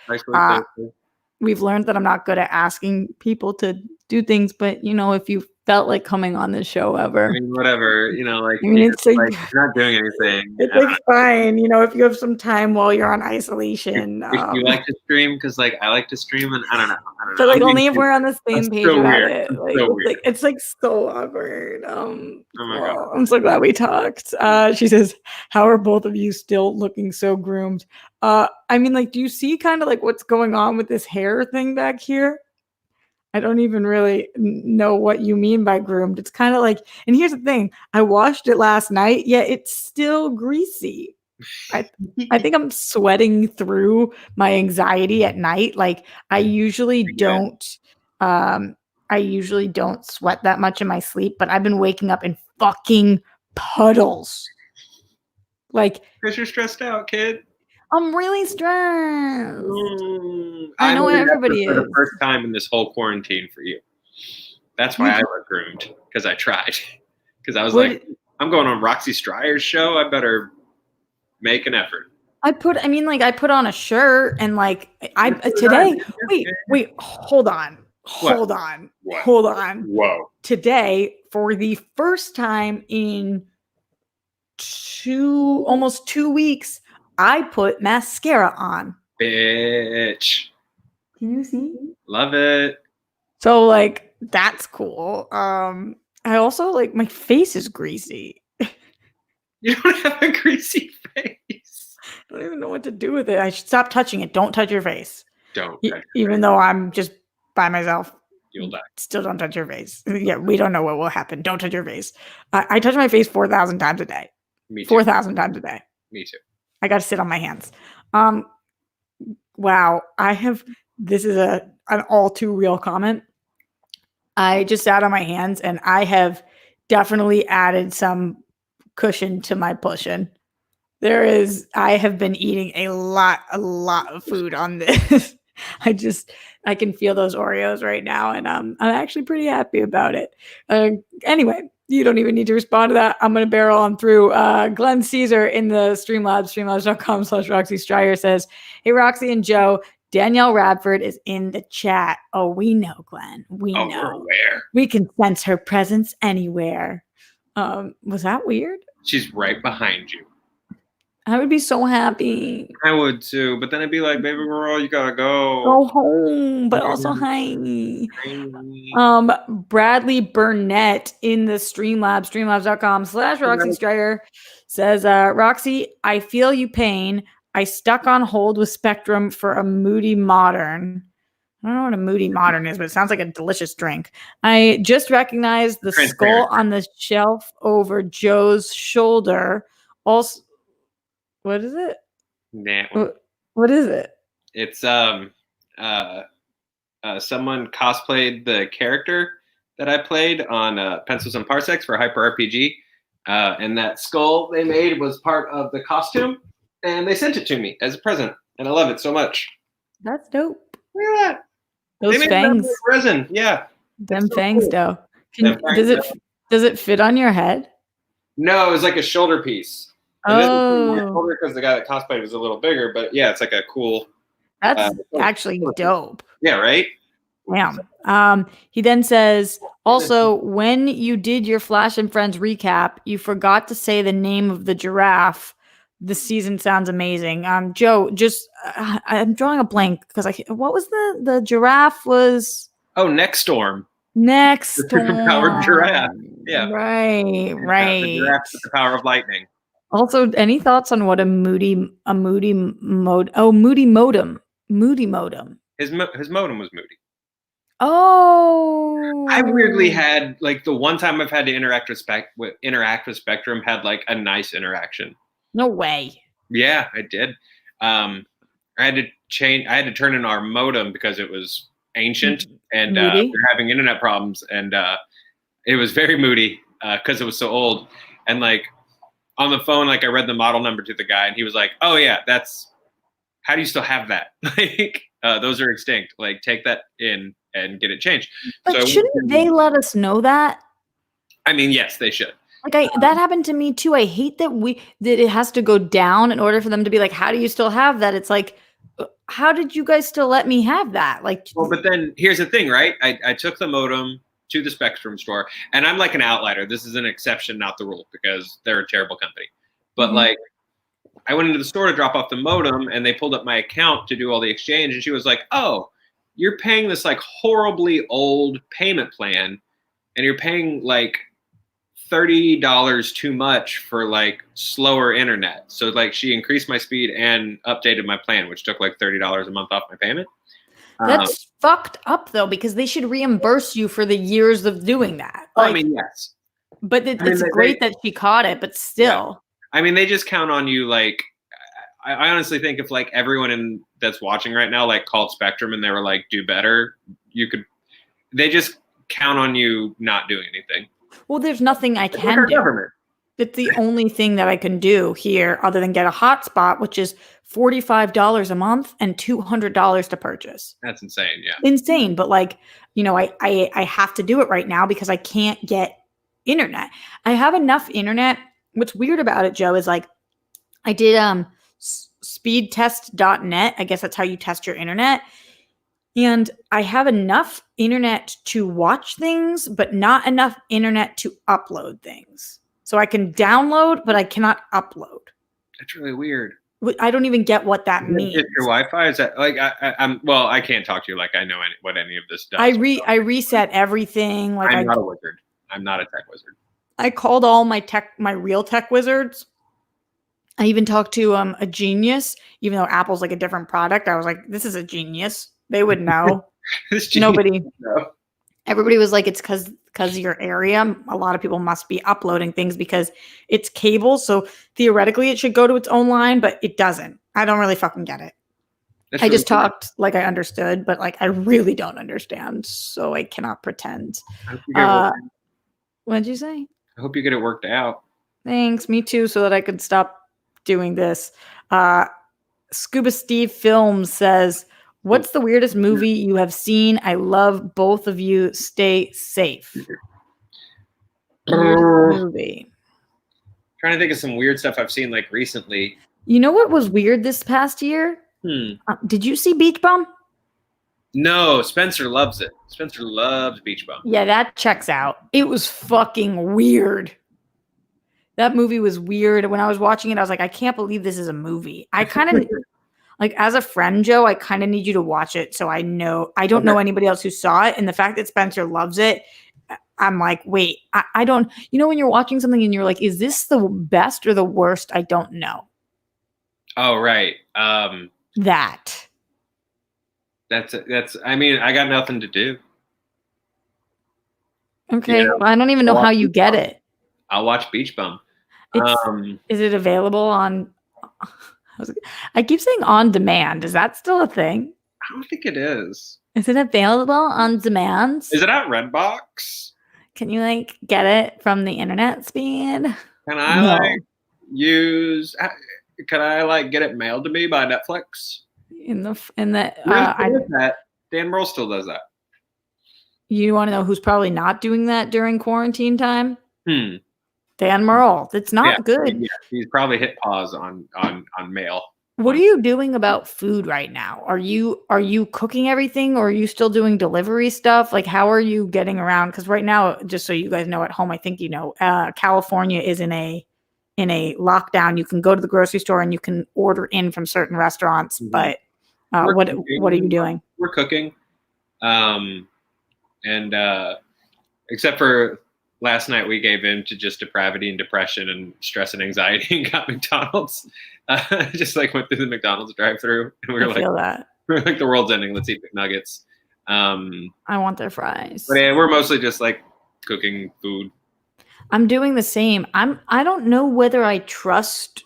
We've learned that I'm not good at asking people to do things, but if you felt like coming on this show ever, I mean, whatever, it's like you're not doing anything. It's like fine, if you have some time while you're on isolation. If you like to stream, because I like to stream, and I don't know. But like only if we're on the same page so about weird. it. It's It's so awkward. Oh my God. I'm so glad we talked. She says, "How are both of you still looking so groomed?" I mean, do you see kind of like what's going on with this hair thing back here? I don't even really know what you mean by groomed. It's kind of like, and here's the thing: I washed it last night, yet it's still greasy. I think I'm sweating through my anxiety at night. Like I usually don't sweat that much in my sleep, but I've been waking up in fucking puddles. Like because you're stressed out, kid. I'm really stressed. I know everybody is. For the first time in this whole quarantine for you. That's why I look groomed, because I tried. Because I was like, I'm going on Roxy Strier's show. I better make an effort. I put on a shirt and today. Wait, hold on. Whoa. Today, for the first time in almost 2 weeks, I put mascara on. Bitch. Can you see? Love it. So that's cool. I also my face is greasy. You don't have a greasy face. I don't even know what to do with it. I should stop touching it. Don't touch your face. Don't. Even though I'm just by myself. You'll die. Still don't touch your face. Yeah, we don't know what will happen. Don't touch your face. I touch my face 4,000 times a day. Me too. 4,000 times a day. Me too. I got to sit on my hands. Wow. This is an all too real comment. I just sat on my hands and I have definitely added some cushion to my pushing. I have been eating a lot of food on this. I can feel those Oreos right now, and I'm actually pretty happy about it. Anyway, you don't even need to respond to that. I'm going to barrel on through. Glenn Caesar in the Streamlabs, streamlabs.com/Roxy Stryer says, "Hey, Roxy and Joe, Danielle Radford is in the chat." Oh, we know, Glenn. We know. We're aware. We can sense her presence anywhere. Was that weird? She's right behind you. I would be so happy. I would too, but then I'd be like, baby girl, you gotta go. Go home, but also hi. Bradley Burnett in the Streamlabs, streamlabs.com/Roxy Stryer says, Roxy, I feel you pain. I stuck on hold with Spectrum for a Moody Modern. I don't know what a Moody Modern is, but it sounds like a delicious drink. I just recognized the skull on the shelf over Joe's shoulder. Also, what is it? What is it? It's someone cosplayed the character that I played on Pencils and Parsecs for Hyper RPG, and that skull they made was part of the costume, and they sent it to me as a present, and I love it so much. That's dope. Look at that. Those fangs. Resin, yeah. Them fangs, though. Does it fit on your head? No, it was like a shoulder piece. And this was my Oh, shoulder because the guy that cosplayed was a little bigger, but yeah, it's like a cool. that's actually dope. Yeah, right. Damn. He then says, also, when you did your Flash and Friends recap, you forgot to say the name of the giraffe. The season sounds amazing. Joe, just I'm drawing a blank because what was the giraffe was Next Storm. next The superpowered giraffe. Yeah. Right. The giraffe with the power of lightning. Also, any thoughts on what a moody modem? Moody modem. His modem was moody. Oh, I weirdly had like the one time I've had to interact with Spectrum had like a nice interaction. No way. Yeah, I did. I had to turn in our modem because it was ancient and we were having internet problems, and it was very moody because it was so old. And like on the phone, like I read the model number to the guy, and he was like, "Oh yeah, how do you still have that? Like those are extinct. Like take that in and get it changed." But so shouldn't they let us know that? I mean, yes, they should. Like that happened to me too. I hate that it has to go down in order for them to be like, "How do you still have that?" It's like, how did you guys still let me have that? Like, well, but then here's the thing, right? I took the modem to the Spectrum store, and I'm like an outlier. This is an exception, not the rule, because they're a terrible company. But like, I went into the store to drop off the modem, and they pulled up my account to do all the exchange, and she was like, "Oh, you're paying this like horribly old payment plan, and you're paying like $30 too much for like slower internet." So like she increased my speed and updated my plan, which took like $30 a month off my payment. That's fucked up though, because they should reimburse you for the years of doing that. Like, I mean, yes. But it's great that she caught it, but still. Yeah. I mean, they just count on you. Like, I honestly think if like everyone that's watching right now like called Spectrum and they were like, "Do better," they just count on you not doing anything. Well, there's nothing I can do. Government. It's the only thing that I can do here other than get a hotspot, which is $45 a month and $200 to purchase. That's insane. Yeah. Insane. But like, I have to do it right now because I can't get internet. I have enough internet. What's weird about it, Joe, is like I did speedtest.net. I guess that's how you test your internet. And I have enough internet to watch things, but not enough internet to upload things. So I can download, but I cannot upload. That's really weird. I don't even get what that means. Your Wi-Fi is that like I can't talk to you like I know what any of this does. I reset everything. Like I'm not a wizard. I'm not a tech wizard. I called all my real tech wizards. I even talked to a Genius, even though Apple's like a different product. I was like, this is a Genius. They would know. Nobody. No. Everybody was like, it's because of your area. A lot of people must be uploading things because it's cable. So theoretically, it should go to its own line, but it doesn't. I don't really fucking get it. I just talked like I understood, but like I really don't understand. So I cannot pretend. What did you say? I hope you get it worked out. Thanks. Me too. So that I could stop doing this. Scuba Steve Films says, "What's the weirdest movie you have seen? I love both of you. Stay safe." Movie. Trying to think of some weird stuff I've seen like recently. You know what was weird this past year? Did you see Beach Bum? No, Spencer loves it. Spencer loves Beach Bum. Yeah, that checks out. It was fucking weird. That movie was weird. When I was watching it, I was like, I can't believe this is a movie. I kind of... Like, as a friend, Joe, I kind of need you to watch it so I know. I don't know anybody else who saw it. And the fact that Spencer loves it, I'm like, wait, I don't. You know when you're watching something and you're like, is this the best or the worst? I don't know. Oh, right. That's, I mean, I got nothing to do. Okay. You know, well, I don't even know how you get it. I'll watch Beach Bum. Is it available on... I keep saying on demand. Is that still a thing? I don't think it is. Is it available on demand? Is it at Redbox? Can you like get it from the internet speed? Can I Can I like get it mailed to me by Netflix? That Dan Merle still does that. You want to know who's probably not doing that during quarantine time? Dan Merle. That's not good. Yeah, he's probably hit pause on mail. What are you doing about food right now? Are you cooking everything, or are you still doing delivery stuff? Like, how are you getting around? Because right now, just so you guys know at home, I think you know, California is in a lockdown. You can go to the grocery store and you can order in from certain restaurants, but what are you doing? We're cooking, and except for last night, we gave in to just depravity and depression and stress and anxiety and got McDonald's. Just like went through the McDonald's drive-through, and we were feel that. we're like, the world's ending. Let's eat McNuggets. I want their fries. But yeah, we're mostly just like cooking food. I'm doing the same. I don't know whether I trust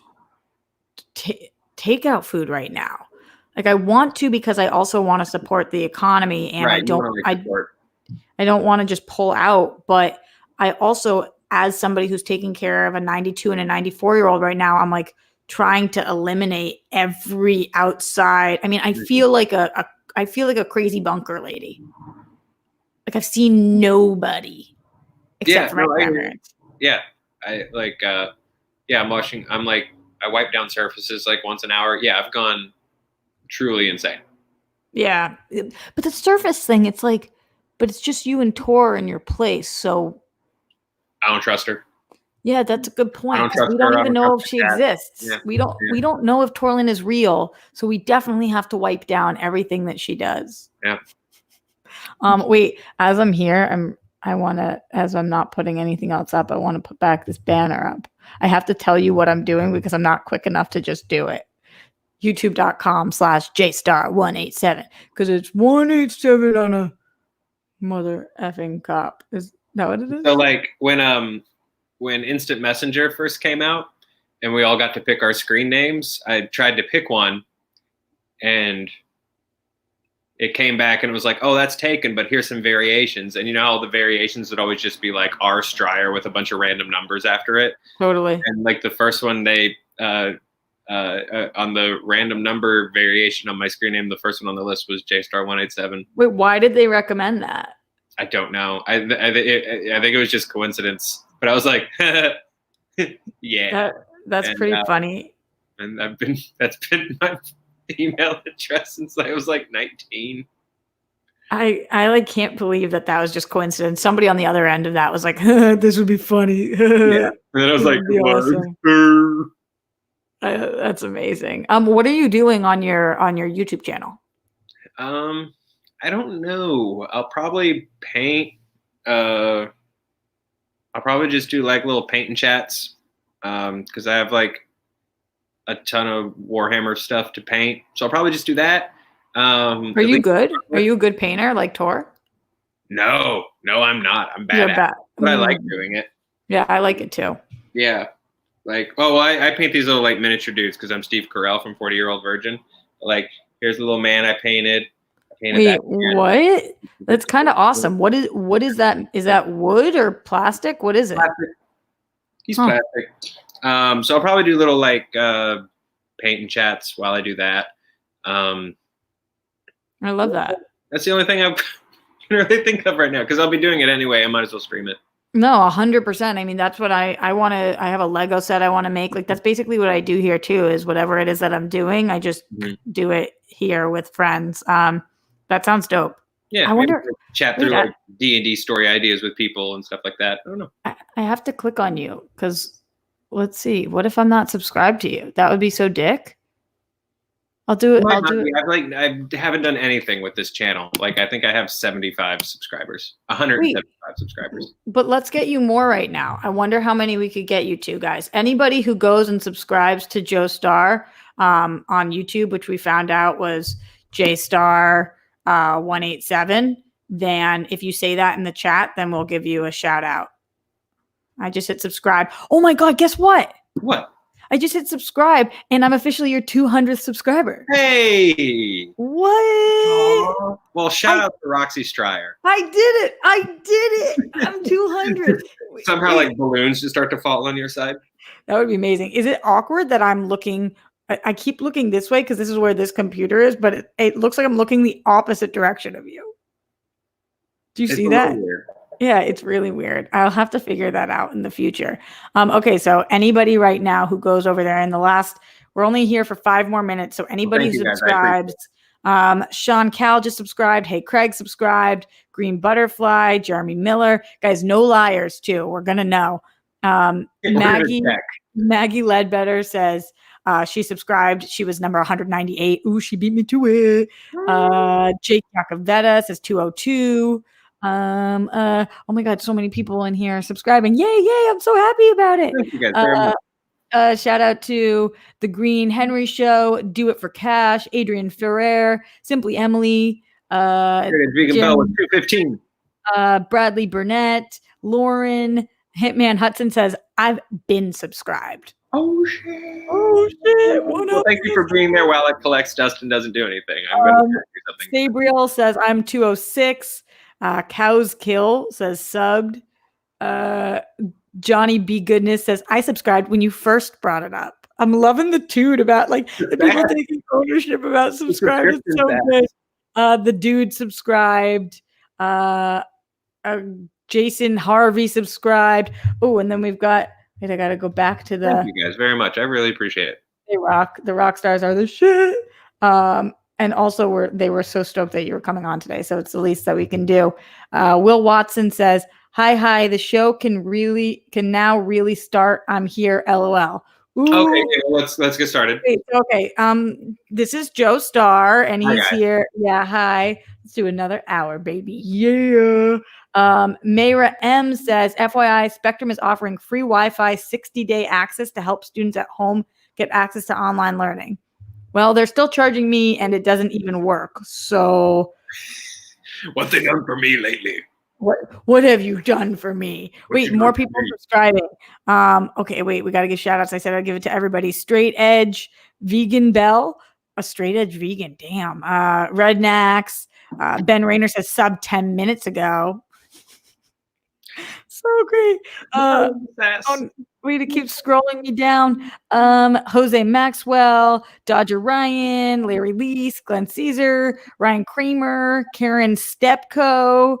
takeout food right now. Like, I want to, because I also want to support the economy, and I don't want to just pull out, but I also, as somebody who's taking care of a 92 and a 94-year-old right now, I'm like trying to eliminate every outside. I mean, I feel like a crazy bunker lady. Like, I've seen nobody except for my grandparents. I'm washing. I wipe down surfaces like once an hour. Yeah, I've gone truly insane. Yeah, but the surface thing, it's like, but it's just you and Tor in your place, so I don't trust her. Yeah, that's a good point. We don't even know if she exists. Yeah. We don't know if Torlin is real, so we definitely have to wipe down everything that she does. Yeah. Wait, as I'm here, as I'm not putting anything else up, I want to put back this banner up. I have to tell you what I'm doing because I'm not quick enough to just do it. youtube.com/jstar187 because it's 187 on a mother effing cop. Is that what it is? So like when Instant Messenger first came out and we all got to pick our screen names, I tried to pick one and it came back and it was like, oh, that's taken, but here's some variations. And you know how the variations would always just be like R Stryer with a bunch of random numbers after it? Totally. And like the first one, they on the random number variation on my screen name, the first one on the list was JStar187. Wait, why did they recommend that? I don't know. I think it was just coincidence. But I was like, yeah. That's pretty funny. And that's been my email address since I was like 19. I like can't believe that was just coincidence. Somebody on the other end of that was like, this would be funny. Yeah. And then I was like, awesome. That's amazing. What are you doing on your YouTube channel? I don't know. I'll probably paint. I'll probably just do like little paint and chats because I have like a ton of Warhammer stuff to paint. So I'll probably just do that. Are you good? Are you a good painter like Tor? No, I'm not. I'm bad at it. But I like doing it. Yeah, I like it too. Yeah. Like, I paint these little like miniature dudes because I'm Steve Carell from 40-Year-Old Virgin. Like, here's the little man I painted. Wait, what? That's kind of awesome. What is that? Is that wood or plastic? What is it? Plastic. He's plastic. So I'll probably do little like paint and chats while I do that. I love that. That's the only thing I can really think of right now because I'll be doing it anyway. I might as well stream it. No, 100%. I mean, that's what I want to. I have a Lego set I want to make. Like, that's basically what I do here too. Is whatever it is that I'm doing, I just do it here with friends. That sounds dope. Yeah, I wonder. Chat through like D&D story ideas with people and stuff like that. I don't know. I have to click on you because let's see. What if I'm not subscribed to you? That would be so dick. I'll do it. I'll do it. I haven't done anything with this channel. Like, I think I have 75 subscribers, 175 subscribers. But let's get you more right now. I wonder how many we could get you to, guys. Anybody who goes and subscribes to Joe Starr on YouTube, which we found out was JStar 187, then if you say that in the chat, then we'll give you a shout out. I just hit subscribe. Oh my God, guess what? What? I just hit subscribe and I'm officially your 200th subscriber. Hey! What? Aww. Well, shout out to Roxy Stryer. I did it. I'm 200. Somehow like balloons just start to fall on your side. That would be amazing. Is it awkward that I'm looking, I keep looking this way because this is where this computer is, but it looks like I'm looking the opposite direction of you. Do you see that? Weird. Yeah, it's really weird. I'll have to figure that out in the future. Okay, so anybody right now who goes over there we're only here for 5 more minutes. So anybody thank who you, guys. I appreciate subscribes, Sean Cal just subscribed. Hey, Craig subscribed. Green Butterfly, Jeremy Miller. Guys, no liars too. We're gonna know. Maggie Ledbetter says she subscribed. She was number 198. Ooh, she beat me to it. Jake Yacovetta says 202. Oh my God, so many people in here subscribing. Yay, I'm so happy about it. Thank you guys very much. Shout out to the Green Henry Show, Do It for Cash, Adrian Ferrer, Simply Emily, Vegan Bell with 215. Bradley Burnett, Lauren, Hitman Hudson says, I've been subscribed. Oh shit. Well, thank you for being there while it collects dust and doesn't do anything. I'm going to do something. Gabriel says, I'm 206. Cows Kill says subbed. Johnny B. Goodness says, I subscribed when you first brought it up. I'm loving the toot about like the people taking ownership about subscribing. It's so good. The dude subscribed. Jason Harvey subscribed. Oh, and then we've got, wait, I got to go back to the. Thank you guys very much. I really appreciate it. The rock stars are the shit. And also they were so stoked that you were coming on today. So it's the least that we can do. Will Watson says, hi, the show can now really start. I'm here, LOL. Ooh. Okay, let's get started. Okay. This is Joe Starr, and he's here. Yeah, hi. Let's do another hour, baby. Yeah. Mayra M says, FYI, Spectrum is offering free Wi-Fi 60-day access to help students at home get access to online learning. Well, they're still charging me, and it doesn't even work. So, what's they done for me lately? What have you done for me? Wait, more people subscribing. Okay, wait, we got to give shout outs. I said I'd give it to everybody. Straight Edge, Vegan Bell, a Straight Edge Vegan. Damn. Rednax. Ben Rayner says sub 10 minutes ago. So great. Way to keep scrolling me down. Jose Maxwell, Dodger Ryan, Larry Lease, Glenn Caesar, Ryan Kramer, Karen Stepco.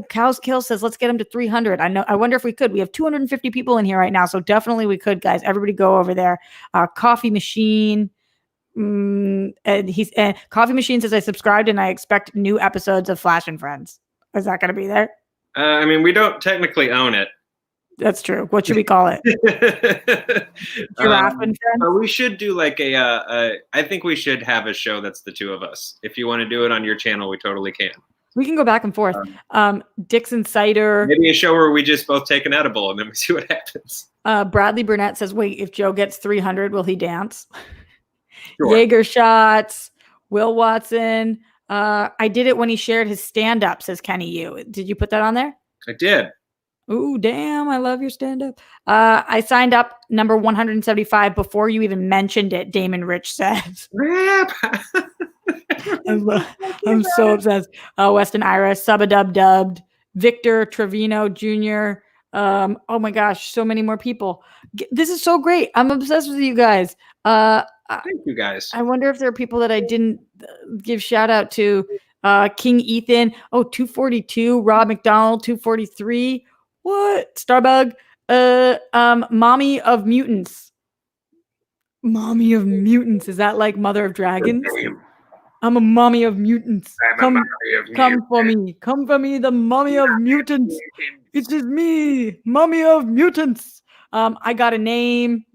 Cows Kill says, let's get him to 300. I wonder if we could. We have 250 people in here right now, so definitely we could, guys. Everybody go over there. Coffee Machine. And Coffee Machine says, I subscribed and I expect new episodes of Flash and Friends. Is that going to be there? I mean, we don't technically own it. That's true. What should we call it? Giraffe and Friends? We should do like I think we should have a show that's the two of us. If you want to do it on your channel, we totally can. We can go back and forth. Dixon Cider. Maybe a show where we just both take an edible and then we see what happens. Bradley Burnett says, wait, if Joe gets 300, will he dance? Sure. Jaeger Shots. Will Watson. I did it when he shared his stand-up, says Kenny Yu. Did you put that on there? I did. Ooh, damn. I love your stand-up. I signed up number 175 before you even mentioned it, Damon Rich says. I'm so obsessed. Weston Iris, Subadub dubbed, Victor Trevino Jr. Oh my gosh, so many more people. This is so great. I'm obsessed with you guys. Thank you guys. I wonder if there are people that I didn't give shout out to. King Ethan, 242. Rob McDonald, 243. What? Starbug. Mommy of Mutants. Mommy of Mutants. Is that like Mother of Dragons? I'm a mommy of mutants. Come for me. Come for me, the mommy of mutants. It is me, mommy of mutants. I got a name.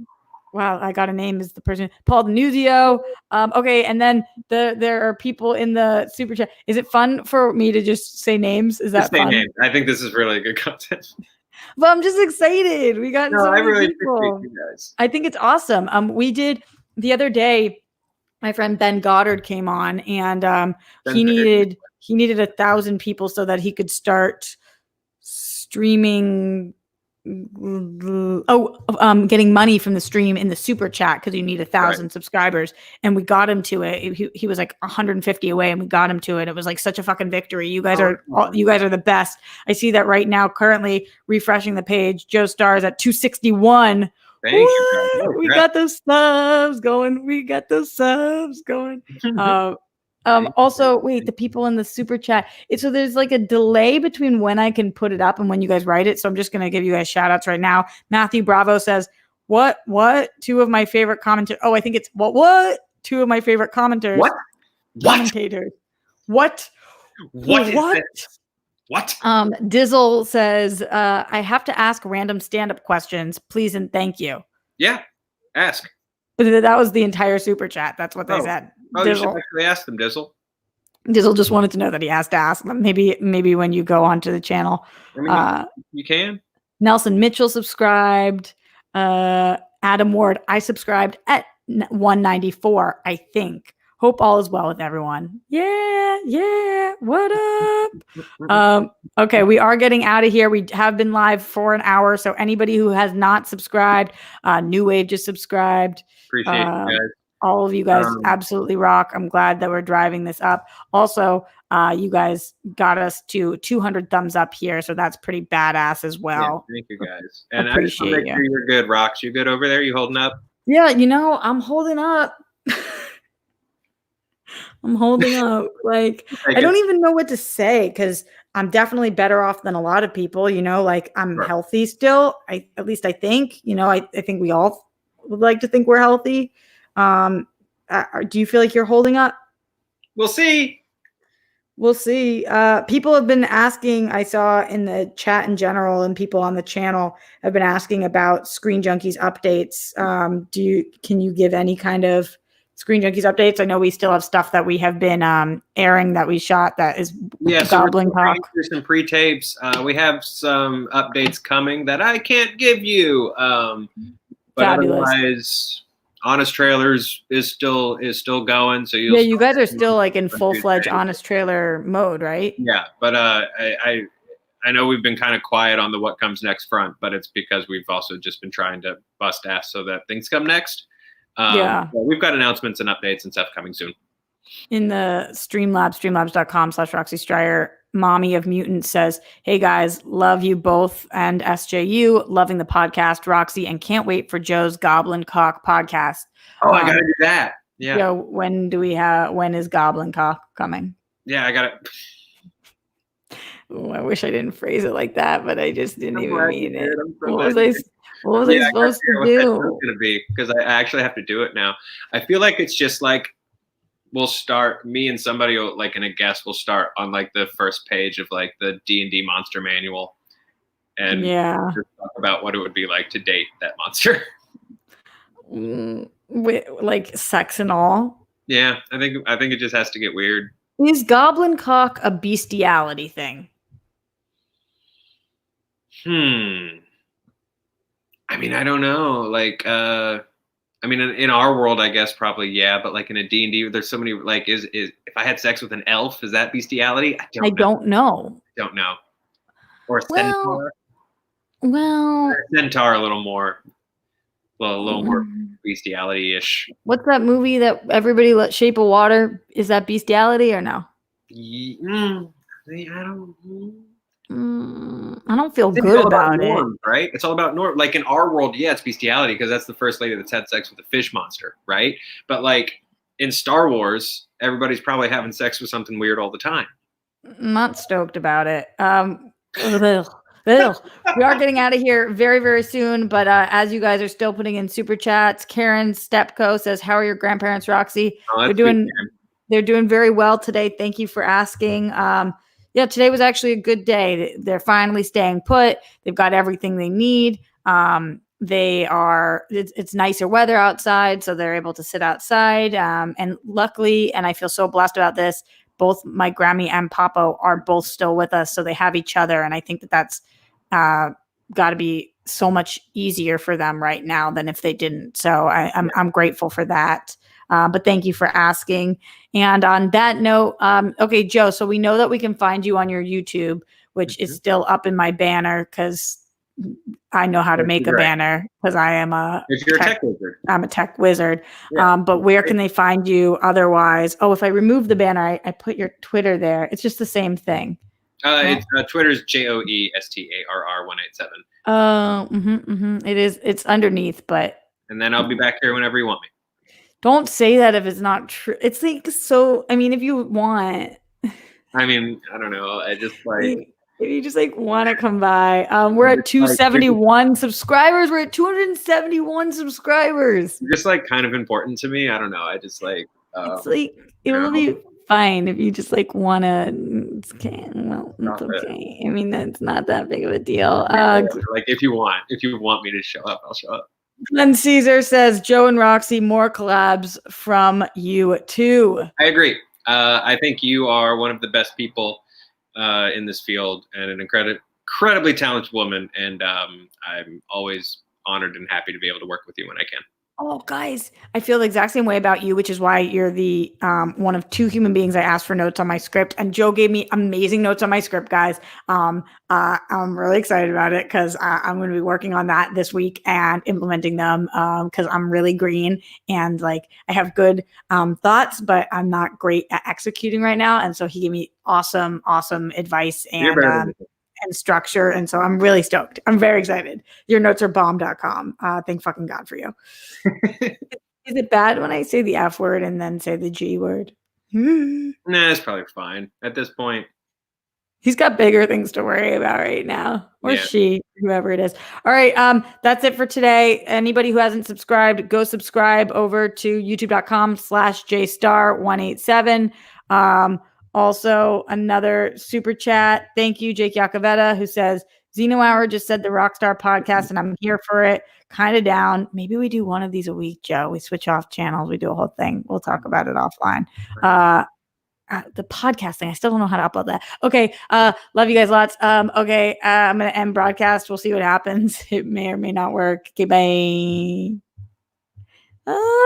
Wow, I got a name as the person. Paul Denuzio. Okay, and then there are people in the super chat. Is it fun for me to just say names? Is that fun? Names. I think this is really good content. But I'm just excited. We got so many people. Appreciate you guys. I think it's awesome. We did the other day. My friend Ben Goddard came on, and he needed 1,000 people so that he could start streaming. Getting money from the stream in the super chat because you need 1,000 subscribers, and we got him to it. He was like 150 away, and we got him to it. It was like such a fucking victory. You guys are the best. I see that right now. Currently refreshing the page. Joe Starr is at 261. Thank you. We got those subs going. Also, wait, the people in the super chat. So there's like a delay between when I can put it up and when you guys write it. So I'm just gonna give you guys shout outs right now. Matthew Bravo says, What? Two of my favorite commenters. Oh, I think it's what? Two of my favorite commenters. What? Commentators. What? What? What? Dizzle says, I have to ask random stand-up questions, please and thank you. Yeah, ask. That was the entire super chat. That's what they said. Oh, you should actually ask them, Dizzle. Dizzle just wanted to know that he has to ask them. Maybe when you go onto the channel. I mean, you can. Nelson Mitchell subscribed. Adam Ward, I subscribed at 194, I think. Hope all is well with everyone. Yeah. What up? Okay, we are getting out of here. We have been live for an hour. So anybody who has not subscribed, New Wave just subscribed. Appreciate you guys. All of you guys absolutely rock. I'm glad that we're driving this up. Also, you guys got us to 200 thumbs up here, so that's pretty badass as well. Yeah, thank you guys. And I just want to make sure you're good, Rox. You good over there? You holding up? Yeah, I'm holding up. I'm holding up. Like, I don't even know what to say because I'm definitely better off than a lot of people. Like I'm healthy still. At least I think. I think we all would like to think we're healthy. Do you feel like you're holding up? We'll see. People have been asking, I saw in the chat in general, and people on the channel have been asking about Screen Junkies updates. Can you give any kind of Screen Junkies updates? I know we still have stuff that we have been airing that we shot that is Goblin Cock. There's some pre-tapes. We have some updates coming that I can't give you. But Fabulous. Otherwise, Honest Trailers is still going. So you guys are still like in full-fledged Honest Trailer mode, right? Yeah, but I know we've been kind of quiet on the what comes next front, but it's because we've also just been trying to bust ass so that things come next. We've got announcements and updates and stuff coming soon. In the streamlabs.com/Roxy Stryer, Mommy of Mutants says, hey guys, love you both and SJU, loving the podcast, Roxy, and can't wait for Joe's Goblin Cock podcast. Oh, I gotta do that. Yeah. Joe, when is Goblin Cock coming? Yeah, I got it. I wish I didn't phrase it like that, but I just didn't even mean it. What was I supposed to do? It's going to be because I actually have to do it now. I feel like it's just like we'll start. Me and somebody and a guest will start on like the first page of like the D&D monster manual, and just talk about what it would be like to date that monster. With like sex and all. Yeah, I think it just has to get weird. Is Goblin Cock a bestiality thing? I mean, I don't know. Like, I mean, in our world, I guess probably yeah. But like in a D&D, there's so many. Like, is if I had sex with an elf, is that bestiality? I don't know. Or a centaur. Well, centaur a little more bestiality-ish. What's that movie that everybody let Shape of Water? Is that bestiality or no? I don't feel good about it. Right? It's all about norm. Like in our world, yeah, it's bestiality because that's the first lady that's had sex with a fish monster, right? But like in Star Wars, everybody's probably having sex with something weird all the time. I'm not stoked about it. We are getting out of here very, very soon. But as you guys are still putting in super chats, Karen Stepko says, "How are your grandparents, Roxy?" They're doing very well today. Thank you for asking. Today was actually a good day. They're finally staying put. They've got everything they need. It's nicer weather outside, so they're able to sit outside. And luckily, and I feel so blessed about this, both my Grammy and Papo are both still with us, so they have each other. And I think that's got to be so much easier for them right now than if they didn't. So I'm grateful for that. But thank you for asking. And on that note, okay, Joe, so we know that we can find you on your YouTube, which is still up in my banner because I know how to make a banner because I am a tech wizard. I'm a tech wizard. Yeah. But where can they find you otherwise? Oh, if I remove the banner, I put your Twitter there. It's just the same thing. It's Twitter's JoeStarr187. It is. It's underneath, but. And then I'll be back here whenever you want me. Don't say that if it's not true. It's like so. I mean, if you want, I mean, I don't know. I just like if you just like want to come by, we're at Just, like, 271 subscribers. We're at 271 subscribers. just like kind of important to me. I don't know. I just like It's like it will be fine if you just like want to. It's okay. Well, it's okay. I mean, that's not that big of a deal. like if you want me to show up, I'll show up. Glenn Caesar says, Joe and Roxy, more collabs from you too. I agree. I think you are one of the best people in this field and an incredibly talented woman. And I'm always honored and happy to be able to work with you when I can. Oh, guys, I feel the exact same way about you, which is why you're the one of two human beings I asked for notes on my script. And Joe gave me amazing notes on my script, guys. I'm really excited about it because I'm going to be working on that this week and implementing them because I'm really green and like I have good thoughts, but I'm not great at executing right now. And so he gave me awesome advice and structure. And so I'm really stoked. I'm very excited. Your notes are bomb.com. Thank fucking God for you. Is it bad when I say the F word and then say the G word? Nah, it's probably fine at this point. He's got bigger things to worry about right now. Or she, whoever it is. All right. That's it for today. Anybody who hasn't subscribed, go subscribe over to youtube.com/jstar187. Also, another super chat. Thank you, Jake Yakavetta, who says, Zeno Hour just said the Rockstar podcast, and I'm here for it. Kind of down. Maybe we do one of these a week, Joe. We switch off channels. We do a whole thing. We'll talk about it offline. The podcasting. I still don't know how to upload that. Okay. Love you guys lots. Okay. I'm going to end broadcast. We'll see what happens. It may or may not work. Okay. Bye.